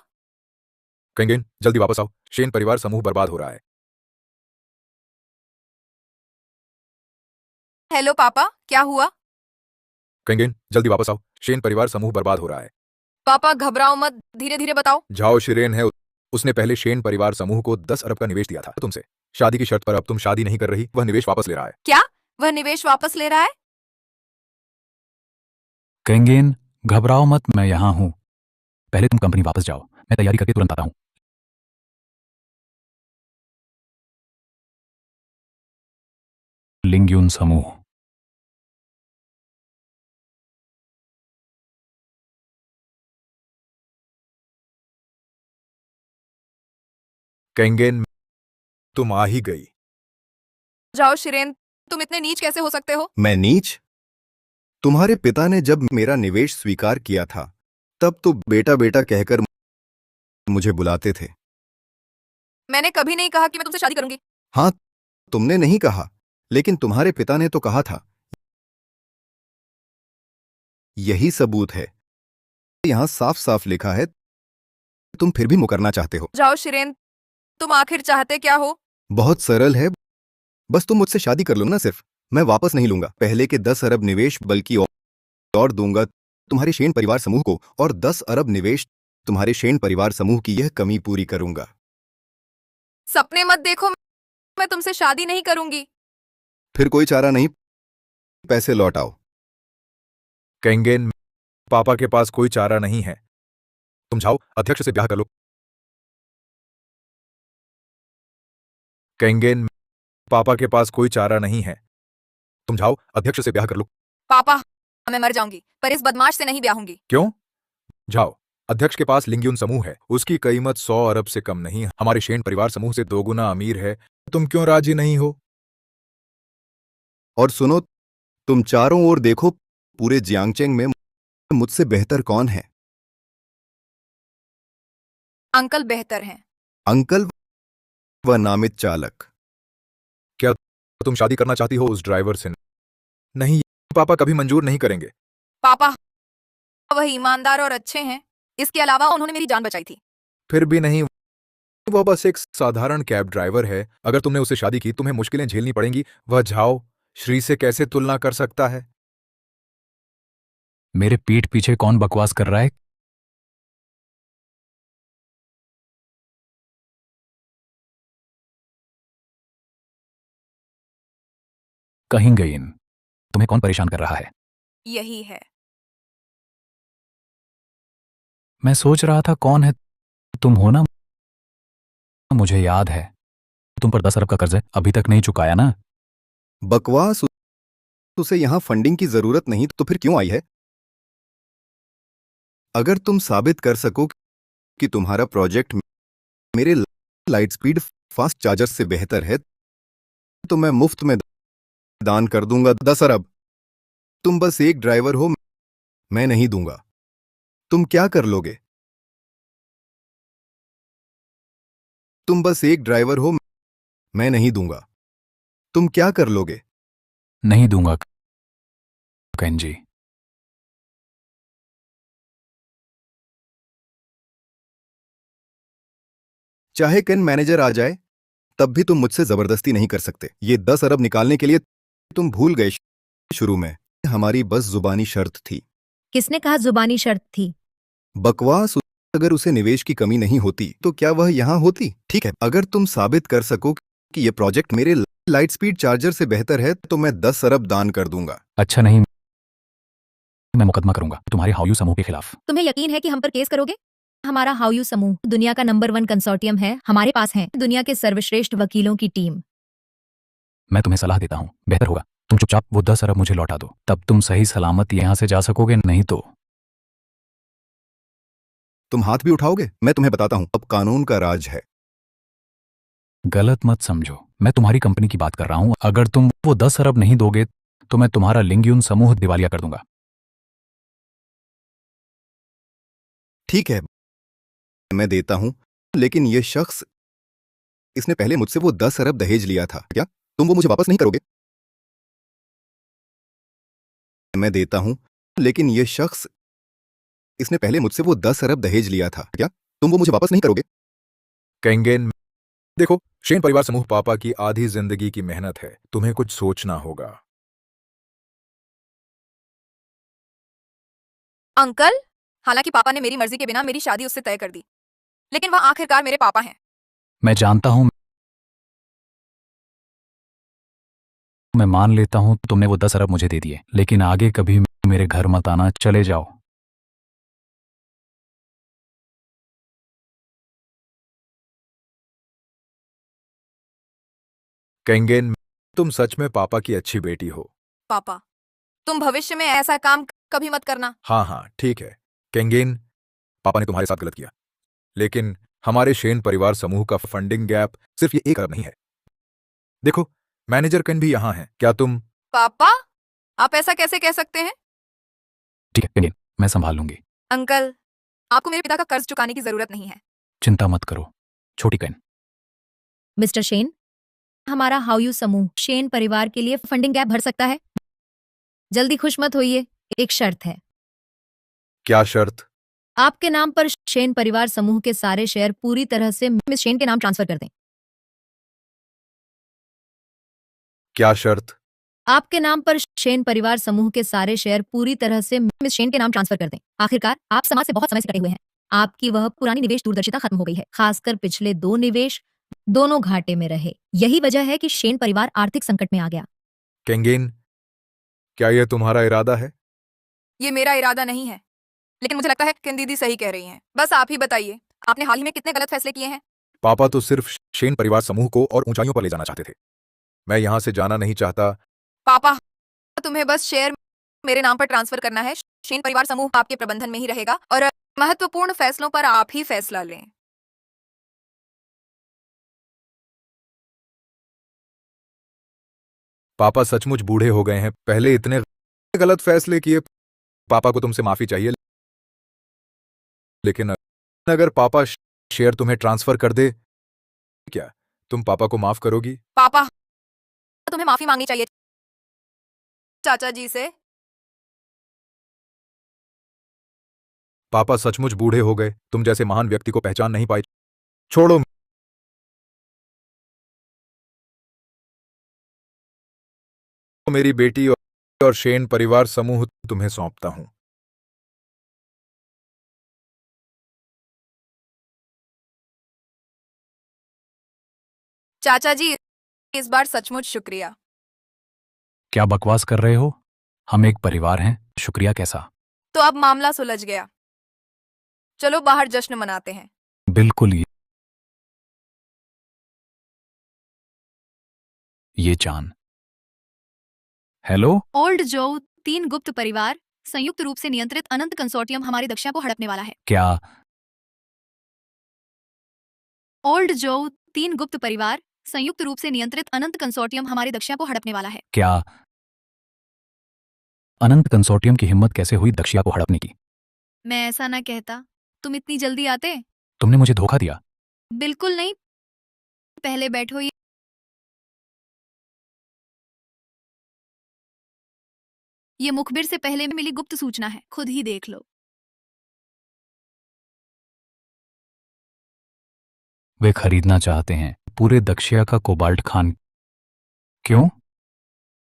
कंगेन, जल्दी वापस आओ, शेन परिवार समूह बर्बाद हो रहा है। हेलो पापा, क्या हुआ? कंगेन, जल्दी वापस आओ, शेन परिवार समूह बर्बाद हो रहा है। पापा घबराओ मत, धीरे धीरे बताओ। जाओ शिरेन है, उसने पहले शेन परिवार समूह को 10 अरब का निवेश दिया था तुमसे। शादी की शर्त पर अब तुम शादी नहीं कर रही, वह निवेश वापस ले रहा है। क्या? वह निवेश वापस ले रहा है? कंगेन, घबराओ मत, मैं यहां हूं। पहले तुम कंपनी वापस जाओ, मैं तैयारी करके तुरंत आता हूं। लिंग्यून समूह। कंगेन, तुम आ ही गई। जाओ शिरेन, तुम इतने नीच कैसे हो सकते हो? मैं नीच? तुम्हारे पिता ने जब मेरा निवेश स्वीकार किया था तब तो बेटा बेटा कहकर मुझे बुलाते थे। मैंने कभी नहीं कहा कि मैं तुमसे शादी करूंगी। हाँ, तुमने नहीं कहा, लेकिन तुम्हारे पिता ने तो कहा था। यही सबूत है। यहां साफ साफ लिखा है, तुम फिर भी मुकरना चाहते हो। जाओ शिरेन, तुम आखिर चाहते क्या हो? बहुत सरल है, बस तुम मुझसे शादी कर लो ना। सिर्फ मैं वापस नहीं लूंगा पहले के 10 अरब निवेश, बल्कि और दूंगा तुम्हारे शेन परिवार समूह को, और 10 अरब निवेश तुम्हारे शेन परिवार समूह की यह कमी पूरी करूंगा। सपने मत देखो, मैं तुमसे शादी नहीं करूंगी। फिर कोई चारा नहीं, पैसे लौटाओ। कंगेन, पापा के पास कोई चारा नहीं है। तुम जाओ, अध्यक्ष से ब्याह कर लो। कंगेन, पापा के पास कोई चारा नहीं है। तुम जाओ, अध्यक्ष से ब्याह कर लो। पापा, मैं मर जाऊंगी पर इस बदमाश से नहीं ब्याहूंगी। क्यों? जाओ, अध्यक्ष के पास लिंग्यून समूह है, उसकी कीमत 100 अरब से कम नहीं, हमारे शेन परिवार समूह से 2 गुना अमीर है। तुम क्यों राजी नहीं हो? और सुनो, तुम चारों ओर देखो, पूरे जियांगचेंग में मुझसे बेहतर कौन है? अंकल बेहतर हैं। अंकल व नामित चालक। क्या तुम शादी करना चाहती हो उस ड्राइवर से? नहीं, पापा कभी मंजूर नहीं करेंगे। पापा, वह ईमानदार और अच्छे हैं। इसके अलावा उन्होंने मेरी जान बचाई थी। फिर भी नहीं, वह बस एक साधारण कैब ड्राइवर है। अगर तुमने उससे शादी की तुम्हें मुश्किलें झेलनी पड़ेंगी। वह झाओ श्री से कैसे तुलना कर सकता है? मेरे पीठ पीछे कौन बकवास कर रहा है? कहीं गई इन। तुम्हें कौन परेशान कर रहा है? यही है। मैं सोच रहा था कौन है तुम हो ना? मुझे याद है। तुम पर 10 अरब का कर्ज है, अभी तक नहीं चुकाया ना? बकवास। उसे यहाँ फंडिंग की जरूरत नहीं तो फिर क्यों आई है? अगर तुम साबित कर सको कि तुम्हारा प्रोजेक्ट मेरे लाइट स्पीड फास्ट चार्जर से बेहतर है तो मैं मुफ्त में दान कर दूंगा 10 अरब। तुम बस एक ड्राइवर हो, मैं नहीं दूंगा। तुम क्या कर लोगे? तुम बस एक ड्राइवर हो, मैं नहीं दूंगा। तुम क्या कर लोगे? नहीं दूंगा कंजी। चाहे कैन मैनेजर आ जाए तब भी तुम मुझसे जबरदस्ती नहीं कर सकते। ये 10 अरब निकालने के लिए तुम भूल गए शुरू में हमारी बस जुबानी शर्त थी। किसने कहा जुबानी शर्त थी? बकवास। अगर उसे निवेश की कमी नहीं होती तो क्या वह यहां होती? ठीक है, अगर तुम साबित कर सको कि यह प्रोजेक्ट मेरे लाइट स्पीड चार्जर से बेहतर है तो मैं 10 अरब दान कर दूंगा। अच्छा नहीं, मैं मुकदमा करूंगा तुम्हारे हाउयू समूह के खिलाफ। तुम्हें यकीन है कि हम पर केस करोगे? हमारा हाउयू समूह दुनिया का नंबर 1 कंसोर्टियम है। हमारे पास है दुनिया के सर्वश्रेष्ठ वकीलों की टीम। मैं तुम्हें सलाह देता हूं, बेहतर होगा तुम चुपचाप वो 10 अरब मुझे लौटा दो, तब तुम सही सलामत यहां से जा सकोगे, नहीं तो। तुम हाथ भी उठाओगे? मैं तुम्हें बताता हूं, अब कानून का राज है। गलत मत समझो, मैं तुम्हारी कंपनी की बात कर रहा हूं। अगर तुम वो 10 अरब नहीं दोगे तो मैं तुम्हारा लिंगयून समूह दिवालिया कर दूंगा। ठीक है, मैं देता हूं, लेकिन यह शख्स, इसने पहले मुझसे वो 10 अरब दहेज लिया था। क्या तुम वो मुझे वापस नहीं करोगे? मैं देता हूं, लेकिन यह शख्स, इसने पहले मुझसे वो 10 अरब दहेज लिया था। क्या तुम वो मुझे वापस नहीं करोगे? केंगेन, देखो, शेन परिवार समूह पापा की आधी जिंदगी की मेहनत है। तुम्हें कुछ सोचना होगा। अंकल, हालांकि पापा ने मेरी मर्जी के बिना मेरी शादी उससे तय कर दी, लेकिन वह आखिरकार मेरे पापा हैं। मैं जानता हूं, मैं मान लेता हूं तुमने वो 10 अरब मुझे दे दिए, लेकिन आगे कभी मेरे घर मत आना, चले जाओ। केंगेन, तुम सच में पापा की अच्छी बेटी हो। पापा, तुम भविष्य में ऐसा काम कभी मत करना। हाँ हाँ, ठीक है। केंगेन, पापा ने तुम्हारे साथ गलत किया, लेकिन हमारे शेन परिवार समूह का फंडिंग गैप सिर्फ ये 1 अरब नहीं है। देखो, मैनेजर कन भी यहां है। क्या तुम पापा, आप ऐसा कैसे कह सकते हैं? ठीक है पिनियन, मैं संभाल लूंगी। अंकल, आपको मेरे पिता का कर्ज चुकाने की जरूरत नहीं है। चिंता मत करो छोटी कैन। मिस्टर शेन, हमारा हाउयू समूह शेन परिवार के लिए फंडिंग गैप भर सकता है। जल्दी खुश मत होइए, एक शर्त है। क्या शर्त? आपके नाम पर शेन परिवार समूह के सारे शेयर पूरी तरह से मिस शेन के नाम ट्रांसफर कर दें। क्या शर्त? आपके नाम पर शेन परिवार समूह के सारे शेयर पूरी तरह से मिस शेन के नाम ट्रांसफर कर दें। आखिरकार आप समाज से बहुत समय से कटे हुए हैं। आपकी वह पुरानी निवेश दूरदर्शिता खत्म हो गई है। खासकर पिछले 2 निवेश दोनों घाटे में रहे। यही वजह है कि शेन परिवार आर्थिक संकट में आ गया। केंगेन, क्या यह तुम्हारा इरादा है? ये मेरा इरादा नहीं है, लेकिन मुझे लगता है कि दीदी सही कह रही हैं। बस आप ही बताइए, आपने हाल ही में कितने गलत फैसले किए हैं? पापा तो सिर्फ शेन परिवार समूह को और ऊंचाइयों पर ले जाना चाहते थे। मैं यहां से जाना नहीं चाहता। पापा, तुम्हें बस शेयर मेरे नाम पर ट्रांसफर करना है। शेन परिवार समूह आपके प्रबंधन में ही रहेगा और महत्वपूर्ण फैसलों पर आप ही फैसला लें। पापा सचमुच बूढ़े हो गए हैं। पहले इतने गलत फैसले किए। पापा को तुमसे माफी चाहिए, लेकिन अगर पापा शेयर तुम्हें ट्रांसफर कर दे, क्या तुम पापा को माफ करोगी? पापा, तुम्हें माफी मांगनी चाहिए चाचा जी से। पापा सचमुच बूढ़े हो गए। तुम जैसे महान व्यक्ति को पहचान नहीं पाए। छोड़ो। मेरी बेटी और शेन परिवार समूह तुम्हें सौंपता हूं। चाचा जी, इस बार सचमुच शुक्रिया। क्या बकवास कर रहे हो? हम एक परिवार हैं, शुक्रिया कैसा? तो अब मामला सुलझ गया। चलो बाहर जश्न मनाते हैं। बिल्कुल ये चांद। हेलो। ओल्ड जो 3 गुप्त परिवार संयुक्त रूप से नियंत्रित अनंत कंसोर्टियम हमारी दक्षा को हड़पने वाला है। क्या? ओल्ड जो 3 गुप्त परिवार संयुक्त रूप से नियंत्रित अनंत कंसोर्टियम हमारी दक्षा को हड़पने वाला है। क्या? अनंत कंसोर्टियम की हिम्मत कैसे हुई दक्षिया को हड़पने की? मैं ऐसा ना कहता, तुम इतनी जल्दी आते। तुमने मुझे धोखा दिया। बिल्कुल नहीं, पहले बैठो। ये मुखबिर से पहले मिली गुप्त सूचना है, खुद ही देख लो। वे खरीदना चाहते हैं पूरे दक्षिया का कोबाल्ट खान। क्यों?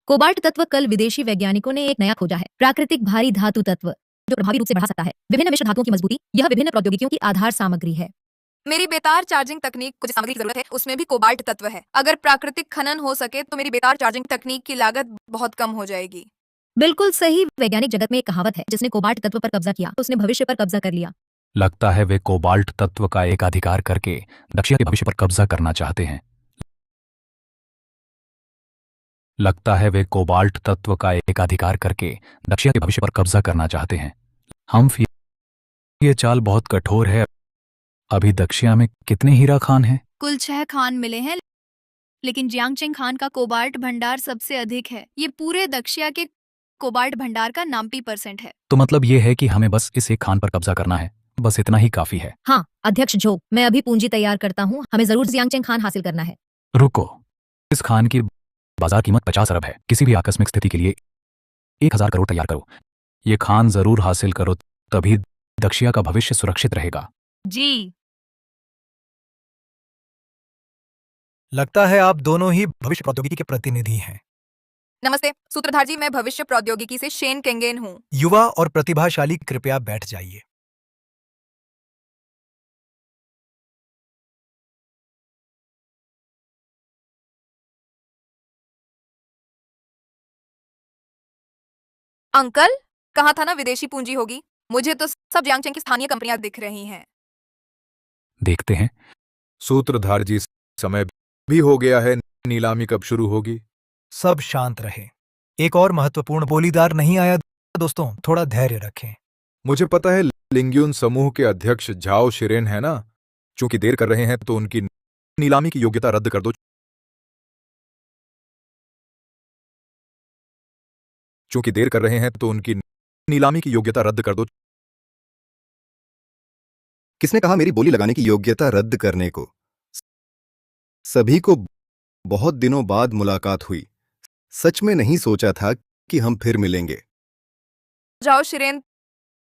कोबाल्ट तत्व कल विदेशी वैज्ञानिकों ने एक नया खोजा है, प्राकृतिक भारी धातु तत्व जो प्रभावी रूप से बढ़ा सकता है विभिन्न मिश्र धातुओं की मजबूती। यह विभिन्न प्रौद्योगिकियों की आधार सामग्री है। मेरी बेतार चार्जिंग तकनीक को जिस सामग्री की जरूरत है उसमें भी कोबाल्ट तत्व है। अगर प्राकृतिक खनन हो सके तो मेरी बेतार चार्जिंग तकनीक की लागत बहुत कम हो जाएगी। बिल्कुल सही। वैज्ञानिक जगत में एक कहावत है, जिसने कोबाल्ट तत्व पर कब्जा किया उसने भविष्य पर कब्जा कर लिया। लगता है वे कोबाल्ट तत्व का एक अधिकार करके दक्षिया के भविष्य पर कब्जा करना चाहते हैं। लगता है वे कोबाल्ट तत्व का एक अधिकार करके दक्षिया के भविष्य पर कब्जा करना चाहते हैं। हम ये चाल बहुत कठोर है। अभी दक्षिया में कितने हीरा खान हैं? कुल 6 खान मिले हैं, लेकिन जियांगचेंग खान का कोबाल्ट भंडार सबसे अधिक है। ये पूरे दक्षिया के कोबाल्ट भंडार का 90% है। तो मतलब ये है कि हमें बस इस एक खान पर कब्जा करना है, बस इतना ही काफी है। हाँ अध्यक्ष झो, मैं अभी पूंजी तैयार करता हूँ, हमें जरूर जियांगचेंग खान हासिल करना है। रुको, इस खान की बाजार कीमत 50 अरब है। किसी भी आकस्मिक स्थिति के लिए 1000 करोड़ तैयार करो। ये खान जरूर हासिल करो, तभी दक्षिया का भविष्य सुरक्षित रहेगा। जी। लगता है आप दोनों ही भविष्य प्रौद्योगिकी के प्रतिनिधि हैं। नमस्ते सूत्रधार जी, मैं भविष्य प्रौद्योगिकी से शेन केंगेन हूँ। युवा और प्रतिभाशाली, कृपया बैठ जाइए। अंकल, कहा था ना विदेशी पूंजी होगी। मुझे तो सब जियांगचेंग की स्थानीय कंपनियां दिख रही हैं। देखते हैं। सूत्रधार जी, समय भी हो गया है, नीलामी कब शुरू होगी? सब शांत रहे। एक और महत्वपूर्ण बोलीदार नहीं आया। दोस्तों, थोड़ा धैर्य रखें। मुझे पता है लिंग्यून समूह के अध्यक्ष झाओ शिरेन है ना। चूंकि देर कर रहे हैं तो उनकी नीलामी की योग्यता रद्द कर दो। चूंकि देर कर रहे हैं तो उनकी नीलामी की योग्यता रद्द कर दो। किसने कहा मेरी बोली लगाने की योग्यता रद्द करने को? सभी को बहुत दिनों बाद मुलाकात हुई। सच में नहीं सोचा था कि हम फिर मिलेंगे। जाओ शिरेन,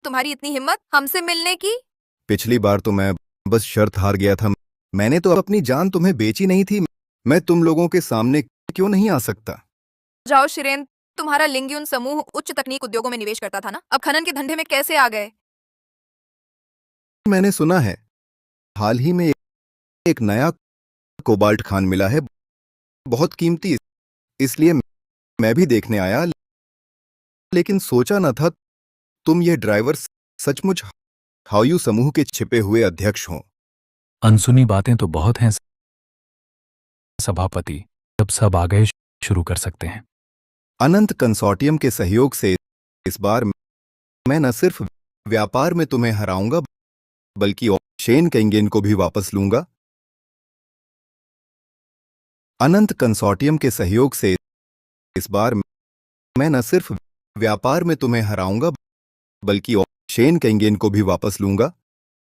तुम्हारी इतनी हिम्मत हमसे मिलने की। पिछली बार तो मैं बस शर्त हार गया था। मैंने तो अपनी जान तुम्हें बेची नहीं थी। मैं तुम लोगों के सामने क्यों नहीं आ सकता? जाओ शिरेन, तुम्हारा लिंग्यून समूह उच्च तकनीक उद्योगों में निवेश करता था ना, अब खनन के धंधे में कैसे आ गए? मैंने सुना है हाल ही में एक नया कोबाल्ट खान मिला है, बहुत कीमती। इसलिए मैं भी देखने आया, लेकिन सोचा न था तुम ये ड्राइवर सचमुच हाओयू समूह के छिपे हुए अध्यक्ष हों। अनसुनी बातें तो बहुत हैं सभापति। जब सब आ गए शुरू कर सकते हैं। अनंत कंसोर्टियम के सहयोग से इस बार मैं न सिर्फ व्यापार में तुम्हें हराऊंगा, बल्कि शेन केंगेन को भी वापस लूंगा। अनंत कंसोर्टियम के सहयोग से इस बार मैं न सिर्फ व्यापार में तुम्हें हराऊंगा, बल्कि शेन केंगेन को भी वापस लूंगा।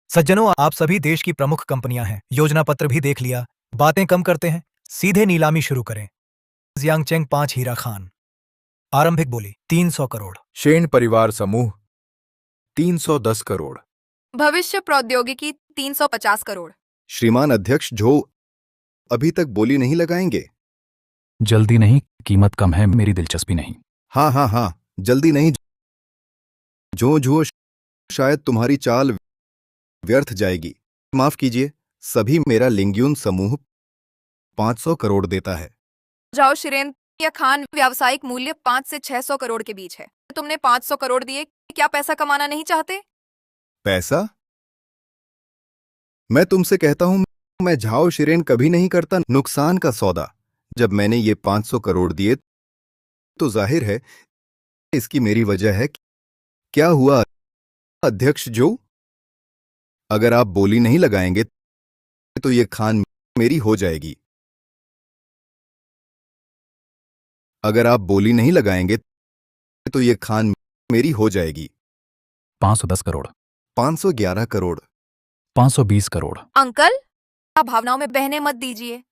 सज्जनों, आप सभी देश की प्रमुख कंपनियां हैं। योजना पत्र भी देख लिया। बातें कम करते हैं, सीधे नीलामी शुरू करें। जियांगचेंग 5 हीरा खान। आरंभिक बोली 300 करोड़। शेन परिवार समूह 310 करोड़। भविष्य प्रौद्योगिकी 350 करोड़। श्रीमान अध्यक्ष झो, अभी तक बोली नहीं लगाएंगे? जल्दी नहीं, कीमत कम है, मेरी दिलचस्पी नहीं। हाँ हाँ हाँ, जल्दी नहीं। झो, शायद तुम्हारी चाल व्यर्थ जाएगी। माफ कीजिए, सभी मेरा लिंग्यून समूह 500 करोड़ देता है। जाओ शिरेन, यह खान व्यावसायिक मूल्य 5 से 600 करोड़ के बीच है। तुमने 500 करोड़ दिए, क्या पैसा कमाना नहीं चाहते? पैसा? मैं तुमसे कहता हूं, मैं झाओ शिरेन कभी नहीं करता नुकसान का सौदा। जब मैंने ये 500 करोड़ दिए तो जाहिर है इसकी मेरी वजह है। क्या हुआ अध्यक्ष जो? अगर आप बोली नहीं लगाएंगे तो ये खान मेरी हो जाएगी। अगर आप बोली नहीं लगाएंगे तो ये खान मेरी हो जाएगी। 510 करोड़, 511 करोड़। 520 करोड़। अंकल, आप भावनाओं में बहने मत दीजिए।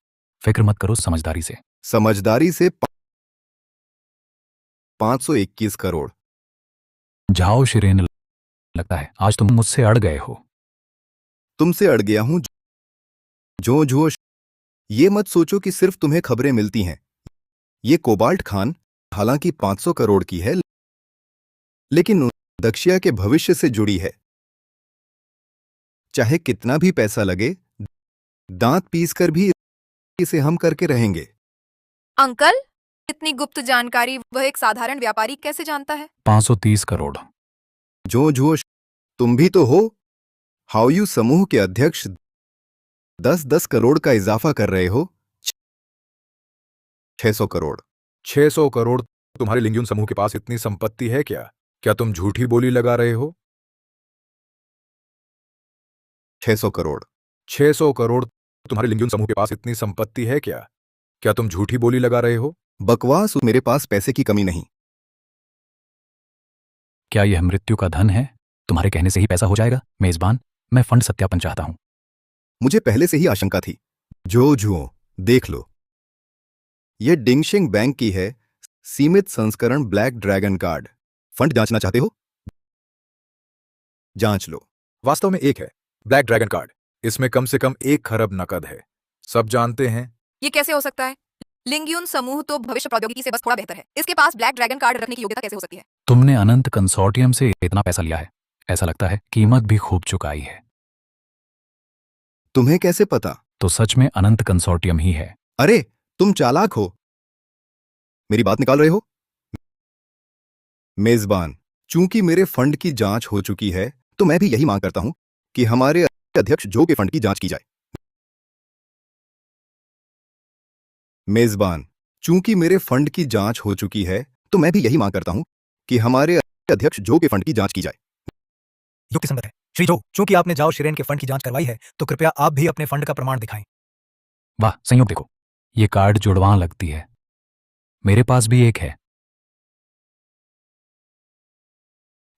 फिक्र मत करो, समझदारी से। समझदारी से 521 करोड़। जाओ शिरेन, लगता है आज तुम मुझसे अड़ गए हो। तुमसे अड़ गया हूं जो जो। ये मत सोचो कि सिर्फ तुम्हें खबरें मिलती हैं। ये कोबाल्ट खान हालांकि 500 करोड़ की है, लेकिन दक्षिया के भविष्य से जुड़ी है। चाहे कितना भी पैसा लगे, दांत पीसकर भी इसे हम करके रहेंगे। अंकल, इतनी गुप्त जानकारी वह एक साधारण व्यापारी कैसे जानता है? 530 करोड़। जो तुम भी तो हो हाउयू समूह के अध्यक्ष। 10-10 करोड़ का इजाफा कर रहे हो। 600 करोड़। 600 करोड़। तुम्हारे लिंग्यून समूह के पास इतनी संपत्ति है क्या? क्या तुम झूठी बोली लगा रहे हो? 600 करोड़। 600 करोड़। तुम्हारे लिंग्यून समूह के पास इतनी संपत्ति है क्या? क्या तुम झूठी बोली लगा रहे हो? बकवास। मेरे पास पैसे की कमी नहीं। क्या यह मृत्यु का धन है? तुम्हारे कहने से ही पैसा हो जाएगा? मेजबान, मैं फंड सत्यापन चाहता हूं। मुझे पहले से ही आशंका थी। जो देख लो, यह डिंगशिंग बैंक की है सीमित संस्करण ब्लैक ड्रैगन कार्ड। फंड जांचना चाहते हो? जांच लो। वास्तव में एक है ब्लैक ड्रैगन कार्ड। इसमें कम से कम 1 खरब नकद है। सब जानते हैं। ये कैसे हो सकता है? लिंग्यून समूह तो भविष्य प्रौद्योगिकी से बस थोड़ा बेहतर है। इसके पास ब्लैक ड्रैगन कार्ड रखने की योग्यता कैसे हो सकती है? तुमने अनंत कंसोर्टियम से इतना पैसा लिया है, ऐसा लगता है कीमत भी खूब चुकाई है। तुम्हें कैसे पता? तो सच में अनंत कंसोर्टियम ही है। अरे तुम चालाक हो। मेरी बात निकाल रहे हो? मेजबान, चूंकि मेरे फंड की जांच हो चुकी है तो मैं भी यही मांग करता हूं कि हमारे अध्यक्ष जो के फंड की जांच की जाए। मेजबान, चूंकि मेरे फंड की जांच हो चुकी है तो मैं भी यही मांग करता हूं कि हमारे अध्यक्ष जो के फंड की जांच की जाए। युक्तिसंगत है। श्री जो, चूंकि आपने जाओ शिरेन के फंड की जांच करवाई है तो कृपया आप भी अपने फंड का प्रमाण दिखाएं। वाह, संयोग देखो, ये कार्ड जुड़वां लगती है। मेरे पास भी एक है।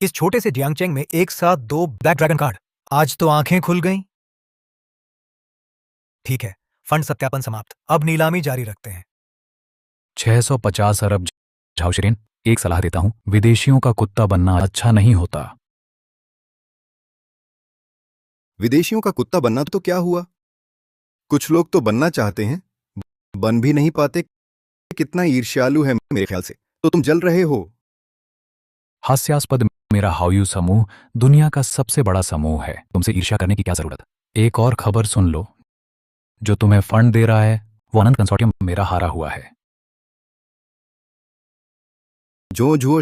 इस छोटे से जियांगचेंग में एक साथ 2 ब्लैक ड्रैगन कार्ड। आज तो आंखें खुल गईं। ठीक है, फंड सत्यापन समाप्त। अब नीलामी जारी रखते हैं। 650 अरब। जाओ शिरेन, एक सलाह देता हूं, विदेशियों का कुत्ता बनना अच्छा नहीं होता। विदेशियों का कुत्ता बनना तो क्या हुआ? कुछ लोग तो बनना चाहते हैं, बन भी नहीं पाते। कितना ईर्ष्यालु है मेरे ख्याल से। तो तुम जल रहे हो। हास्यास्पद। मेरा हाउयू समूह दुनिया का सबसे बड़ा समूह है। तुमसे ईर्ष्या करने की क्या जरूरत? एक और खबर सुन लो, जो तुम्हें फंड दे रहा है वो अनंत कंसोर्टियम मेरा हारा हुआ है। जो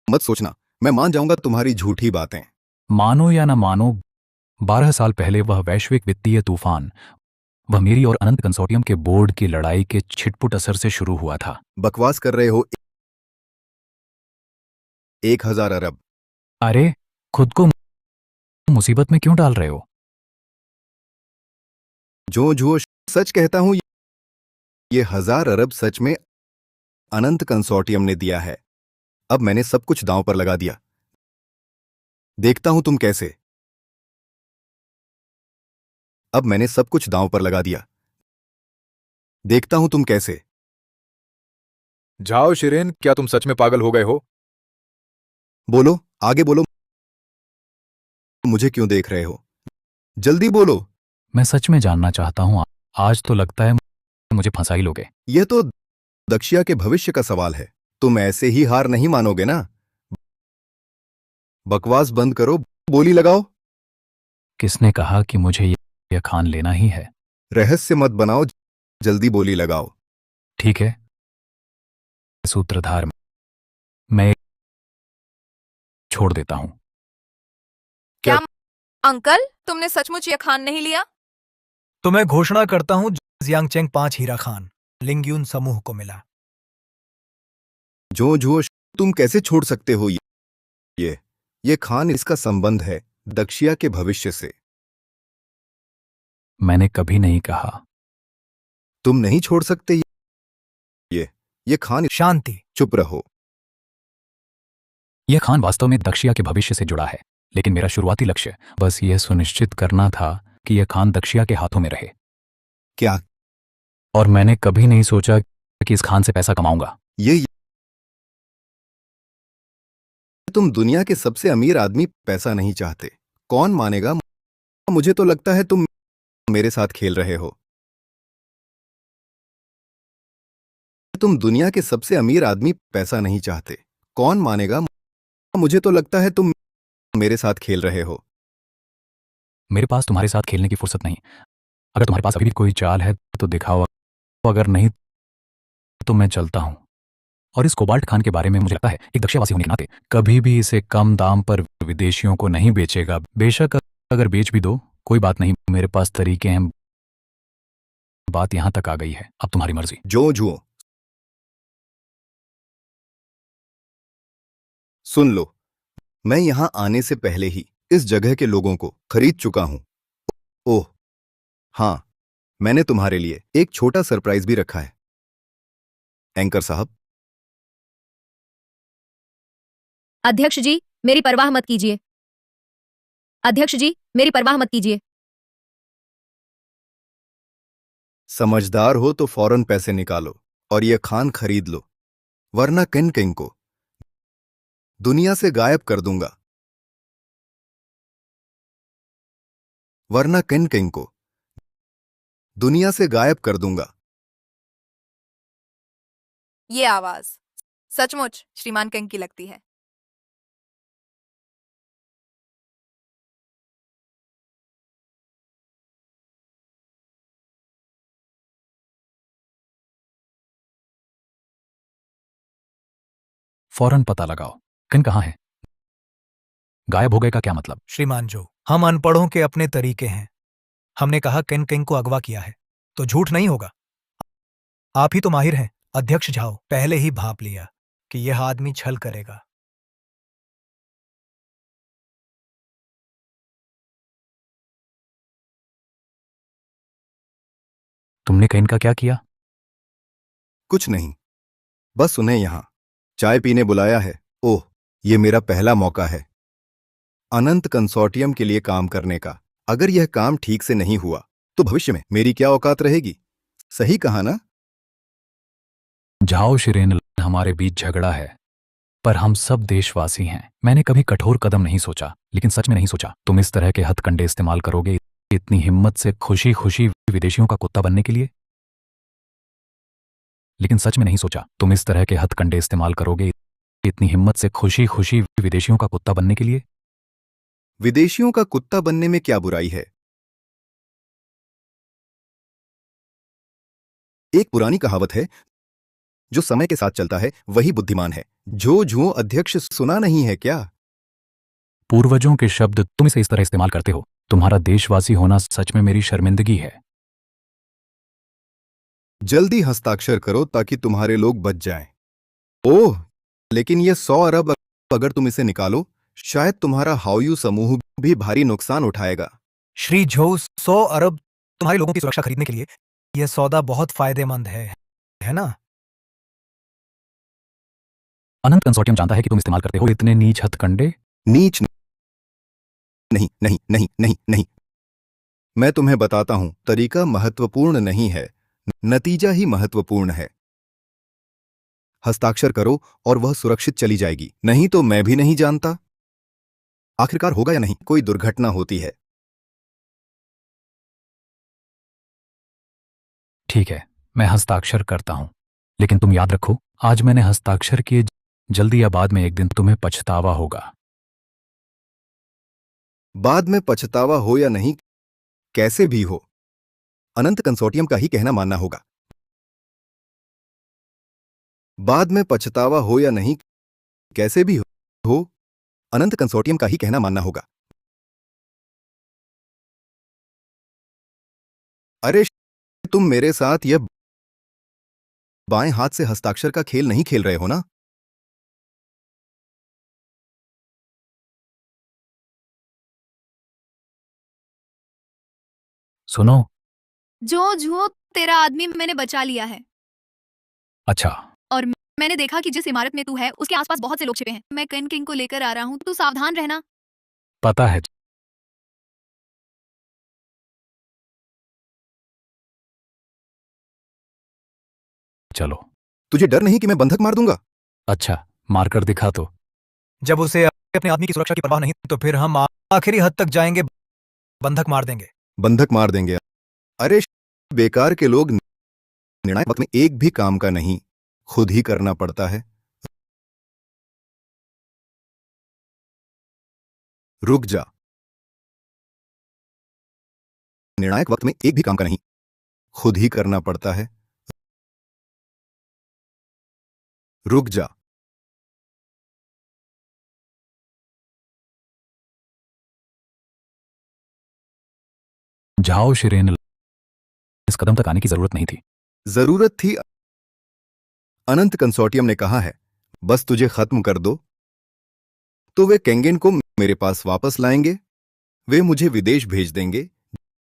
मत सोचना, मैं मान जाऊंगा तुम्हारी झूठी बातें। मानो या ना मानो, 12 साल पहले वह वैश्विक वित्तीय तूफान, वह मेरी और अनंत कंसोर्टियम के बोर्ड की लड़ाई के छिटपुट असर से शुरू हुआ था। बकवास कर रहे हो। 1000 अरब। अरे, खुद को मुसीबत में क्यों डाल रहे हो? जो सच कहता हूं, ये 1000 अरब सच में अनंत कंसोर्टियम ने दिया है। अब मैंने सब कुछ दांव पर लगा दिया। देखता हूं तुम कैसे। अब मैंने सब कुछ दांव पर लगा दिया। देखता हूं तुम कैसे। जाओ शिरेन, क्या तुम सच में पागल हो गए हो? बोलो, आगे बोलो। मुझे क्यों देख रहे हो? जल्दी बोलो। मैं सच में जानना चाहता हूं। आज तो लगता है मुझे फंसा ही लोगे। यह तो दक्षिया के भविष्य का सवाल है। तुम ऐसे ही हार नहीं मानोगे ना। बकवास बंद करो, बोली लगाओ। किसने कहा कि मुझे यह खान लेना ही है? रहस्य मत बनाओ जल्दी बोली लगाओ। ठीक है, सूत्रधार मैं छोड़ देता हूं। क्या अंकल, तुमने सचमुच यह खान नहीं लिया? तो मैं घोषणा करता हूं जियांगचेंग 5 हीरा खान लिंगयून समूह को मिला। जो जो तुम कैसे छोड़ सकते हो ये खान, इसका संबंध है दक्षिया के भविष्य से। मैंने कभी नहीं कहा। तुम नहीं छोड़ सकते ये खान। शांति। चुप रहो। यह खान वास्तव में दक्षिया के भविष्य से जुड़ा है, लेकिन मेरा शुरुआती लक्ष्य बस यह सुनिश्चित करना था कि यह खान दक्षिया के हाथों में रहे। क्या? और मैंने कभी नहीं सोचा कि इस खान से पैसा कमाऊंगा। ये तुम दुनिया के सबसे अमीर आदमी पैसा नहीं चाहते, कौन मानेगा? मुझे तो लगता है तुम मेरे साथ खेल रहे हो। तुम दुनिया के सबसे अमीर आदमी पैसा नहीं चाहते, कौन मानेगा? मुझे तो लगता है तुम मेरे साथ खेल रहे हो। मेरे पास तुम्हारे साथ खेलने की फुर्सत नहीं। अगर तुम्हारे पास अभी भी कोई चाल है तो दिखाओ, अगर नहीं तो मैं चलता हूं। और इस कोबाल्ट खान के बारे में मुझे लगता है एक दक्षिणवासी होने के नाते कभी भी इसे कम दाम पर विदेशियों को नहीं बेचेगा। बेशक अगर बेच भी दो कोई बात नहीं, मेरे पास तरीके हैं। बात यहां तक आ गई है, अब तुम्हारी मर्जी। जो सुन लो, मैं यहां आने से पहले ही इस जगह के लोगों को खरीद चुका हूं। ओह हां, मैंने तुम्हारे लिए एक छोटा सरप्राइज भी रखा है। एंकर साहब। अध्यक्ष जी, मेरी परवाह मत कीजिए। अध्यक्ष जी, मेरी परवाह मत कीजिए। समझदार हो तो फौरन पैसे निकालो और यह खान खरीद लो, वरना किंग को दुनिया से गायब कर दूंगा। वरना किंग को दुनिया से गायब कर दूंगा। ये आवाज सचमुच श्रीमान किंग की लगती है। फौरन पता लगाओ किन कहाँ है। गायब हो गए का क्या मतलब? श्रीमान जो, हम अनपढ़ों के अपने तरीके हैं। हमने कहा किन किंग को अगवा किया है तो झूठ नहीं होगा। आप ही तो माहिर हैं। अध्यक्ष झाओ पहले ही भाप लिया कि यह आदमी छल करेगा। तुमने किन का क्या किया? कुछ नहीं, बस उन्हें यहां चाय पीने बुलाया है। ओह, ये मेरा पहला मौका है अनंत कंसोर्टियम के लिए काम करने का। अगर यह काम ठीक से नहीं हुआ तो भविष्य में मेरी क्या औकात रहेगी? सही कहा ना? जाओ शिरेन, हमारे बीच झगड़ा है पर हम सब देशवासी हैं। मैंने कभी कठोर कदम नहीं सोचा, लेकिन सच में नहीं सोचा तुम इस तरह के हथकंडे इस्तेमाल करोगे इतनी हिम्मत से खुशी खुशी विदेशियों का कुत्ता बनने के लिए। लेकिन सच में नहीं सोचा तुम इस तरह के हथकंडे इस्तेमाल करोगे इतनी हिम्मत से खुशी खुशी विदेशियों का कुत्ता बनने के लिए। विदेशियों का कुत्ता बनने में क्या बुराई है? एक पुरानी कहावत है, जो समय के साथ चलता है वही बुद्धिमान है। जो अध्यक्ष सुना नहीं है क्या? पूर्वजों के शब्द तुम इसे इस तरह इस्तेमाल करते हो। तुम्हारा देशवासी होना सच में मेरी शर्मिंदगी है। जल्दी हस्ताक्षर करो ताकि तुम्हारे लोग बच जाएं। ओह, लेकिन ये 100 अरब अगर तुम इसे निकालो, शायद तुम्हारा हाउयू समूह भी भारी नुकसान उठाएगा। श्री झो, 100 अरब तुम्हारे लोगों की सुरक्षा खरीदने के लिए यह सौदा बहुत फायदेमंद है ना? अनंत कंसोर्टियम जानता है कि तुम इस्तेमाल करते हो इतने नीच हथकंडे। नीच नहीं नहीं नहीं नहीं नहीं, मैं तुम्हें बताता हूं, तरीका महत्वपूर्ण नहीं है, नतीजा ही महत्वपूर्ण है। हस्ताक्षर करो और वह सुरक्षित चली जाएगी, नहीं तो मैं भी नहीं जानता आखिरकार होगा या नहीं। कोई दुर्घटना होती है। ठीक है, मैं हस्ताक्षर करता हूं, लेकिन तुम याद रखो आज मैंने हस्ताक्षर किए, जल्दी या बाद में एक दिन तुम्हें पछतावा होगा। बाद में पछतावा हो या नहीं, कैसे भी हो, अनंत कंसोर्टियम का ही कहना मानना होगा। बाद में पछतावा हो या नहीं, कैसे भी हो, अनंत कंसोर्टियम का ही कहना मानना होगा। अरे तुम मेरे साथ यह बाएं हाथ से हस्ताक्षर का खेल नहीं खेल रहे हो ना? सुनो। जो झूठ तेरा आदमी मैंने बचा लिया है। अच्छा। और मैंने देखा कि जिस इमारत में तू है उसके आसपास बहुत से लोग छिपे हैं। मैं कन किंग को लेकर आ रहा हूँ, तू सावधान रहना। पता है। चलो। तुझे डर नहीं कि मैं बंधक मार दूंगा? अच्छा, मारकर दिखा तो। जब उसे अपने आदमी की सुरक्षा की परवाह नहीं तो फिर हम आखिरी हद तक जाएंगे, बंधक मार देंगे। बंधक मार देंगे? अरे बेकार के लोग निर्णायक वक्त में एक भी काम का नहीं, खुद ही करना पड़ता है। रुक जा। निर्णायक वक्त में एक भी काम का नहीं, खुद ही करना पड़ता है। रुक जा। जाओ शिरेन, इस कदम तक आने की जरूरत नहीं थी। जरूरत थी। अनंत कंसोर्टियम ने कहा है बस तुझे खत्म कर दो तो वे केंगेन को मेरे पास वापस लाएंगे। वे मुझे विदेश भेज देंगे,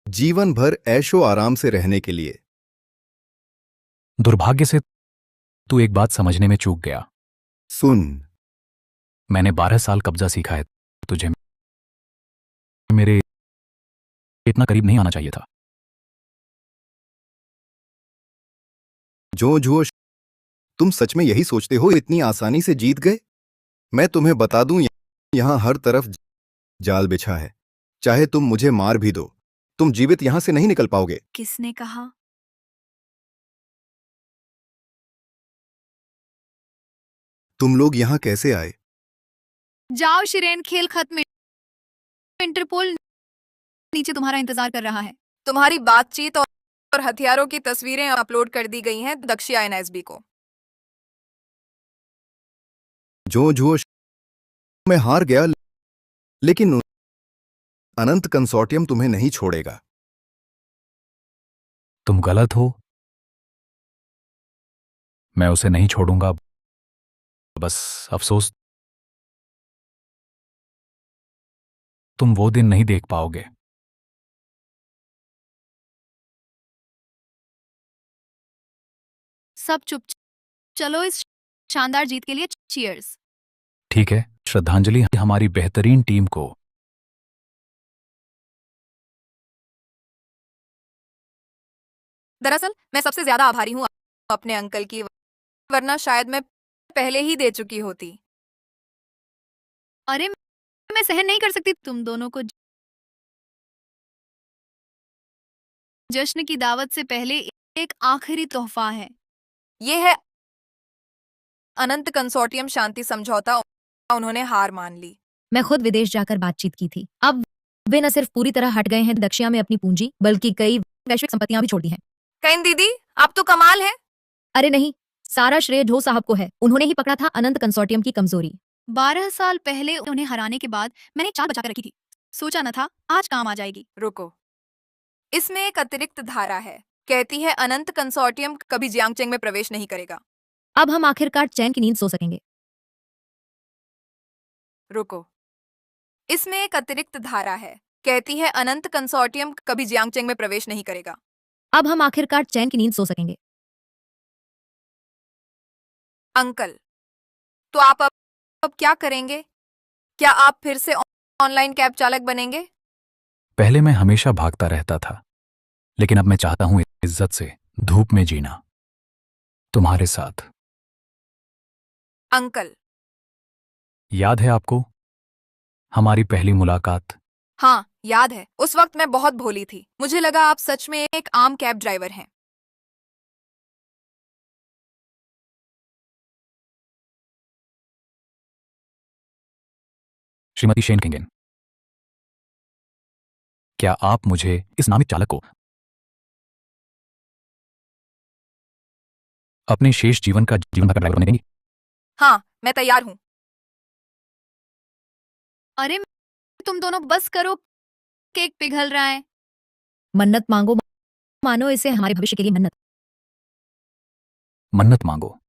जीवन भर ऐशो आराम से रहने के लिए। दुर्भाग्य से तू एक बात समझने में चूक गया। सुन, मैंने 12 साल कब्जा सीखा है, तुझे मेरे इतना करीब नहीं आना चाहिए था। जो जोश, तुम सच में यही सोचते हो इतनी आसानी से जीत गए? मैं तुम्हें बता दूं, यहां हर तरफ जाल बिछा है। चाहे तुम मुझे मार भी दो, तुम जीवित यहां से नहीं निकल पाओगे। किसने कहा? तुम लोग यहां कैसे आए? जाओ शिरेन, खेल खत्म। इंटरपोल नीचे तुम्हारा इंतजार कर रहा है। तुम्हारी बातचीत और हथियारों की तस्वीरें अपलोड कर दी गई हैं दक्षिया एनएसबी को। जो जोश, मैं हार गया, लेकिन अनंत कंसोर्टियम तुम्हें नहीं छोड़ेगा। तुम गलत हो, मैं उसे नहीं छोड़ूंगा। बस अफसोस, तुम वो दिन नहीं देख पाओगे। सब चुप। चलो इस शानदार जीत के लिए चीयर्स। ठीक है, श्रद्धांजलि हमारी बेहतरीन टीम को। दरअसल मैं सबसे ज्यादा आभारी हूँ अपने अंकल की, वरना शायद मैं पहले ही दे चुकी होती। अरे मैं सहन नहीं कर सकती तुम दोनों को। जश्न की दावत से पहले एक आखिरी तोहफा है। ये है अनंत कंसोर्टियम शांति समझौता। उन्होंने हार मान ली। मैं खुद विदेश जाकर बातचीत की थी। अब वे न सिर्फ पूरी तरह हट गए हैं दक्षिया में अपनी पूंजी, बल्कि कई वैश्विक संपत्तियां भी छोड़ दी हैं। कहीं दीदी, आप तो कमाल है। अरे नहीं, सारा श्रेय ढो साहब को है। उन्होंने ही पकड़ा था अनंत कंसोर्टियम की कमजोरी। 12 साल पहले उन्हें हराने के बाद मैंने चाल बचा कर रखी थी। सोचा न था आज काम आ जाएगी। रुको, इसमें एक अतिरिक्त धारा है, कहती है अनंत कंसोर्टियम कभी जियांगचेंग में प्रवेश नहीं करेगा। अब हम आखिरकार चैन की नींद सो सकेंगे। रुको, इसमें एक अतिरिक्त धारा है, कहती है अनंत कंसोर्टियम कभी जियांगचेंग में प्रवेश नहीं करेगा। अब हम आखिरकार चैन की नींद सो सकेंगे। अंकल, तो आप अब क्या करेंगे? क्या आप फिर से ऑनलाइन कैब चालक बनेंगे? पहले मैं हमेशा भागता रहता था, लेकिन अब मैं चाहता हूं इज्जत से धूप में जीना, तुम्हारे साथ। अंकल, याद है आपको हमारी पहली मुलाकात? हाँ याद है। उस वक्त मैं बहुत भोली थी। मुझे लगा आप सच में एक आम कैब ड्राइवर हैं। श्रीमती शेन किंगन, क्या आप मुझे इस नामित चालक को अपने शेष जीवन का जीवन भर का ड्राइवर बनने देंगी? हाँ, मैं तैयार हूँ। अरे तुम दोनों बस करो, केक पिघल रहा है। मन्नत मांगो, मानो इसे हमारे भविष्य के लिए मन्नत। मन्नत मांगो।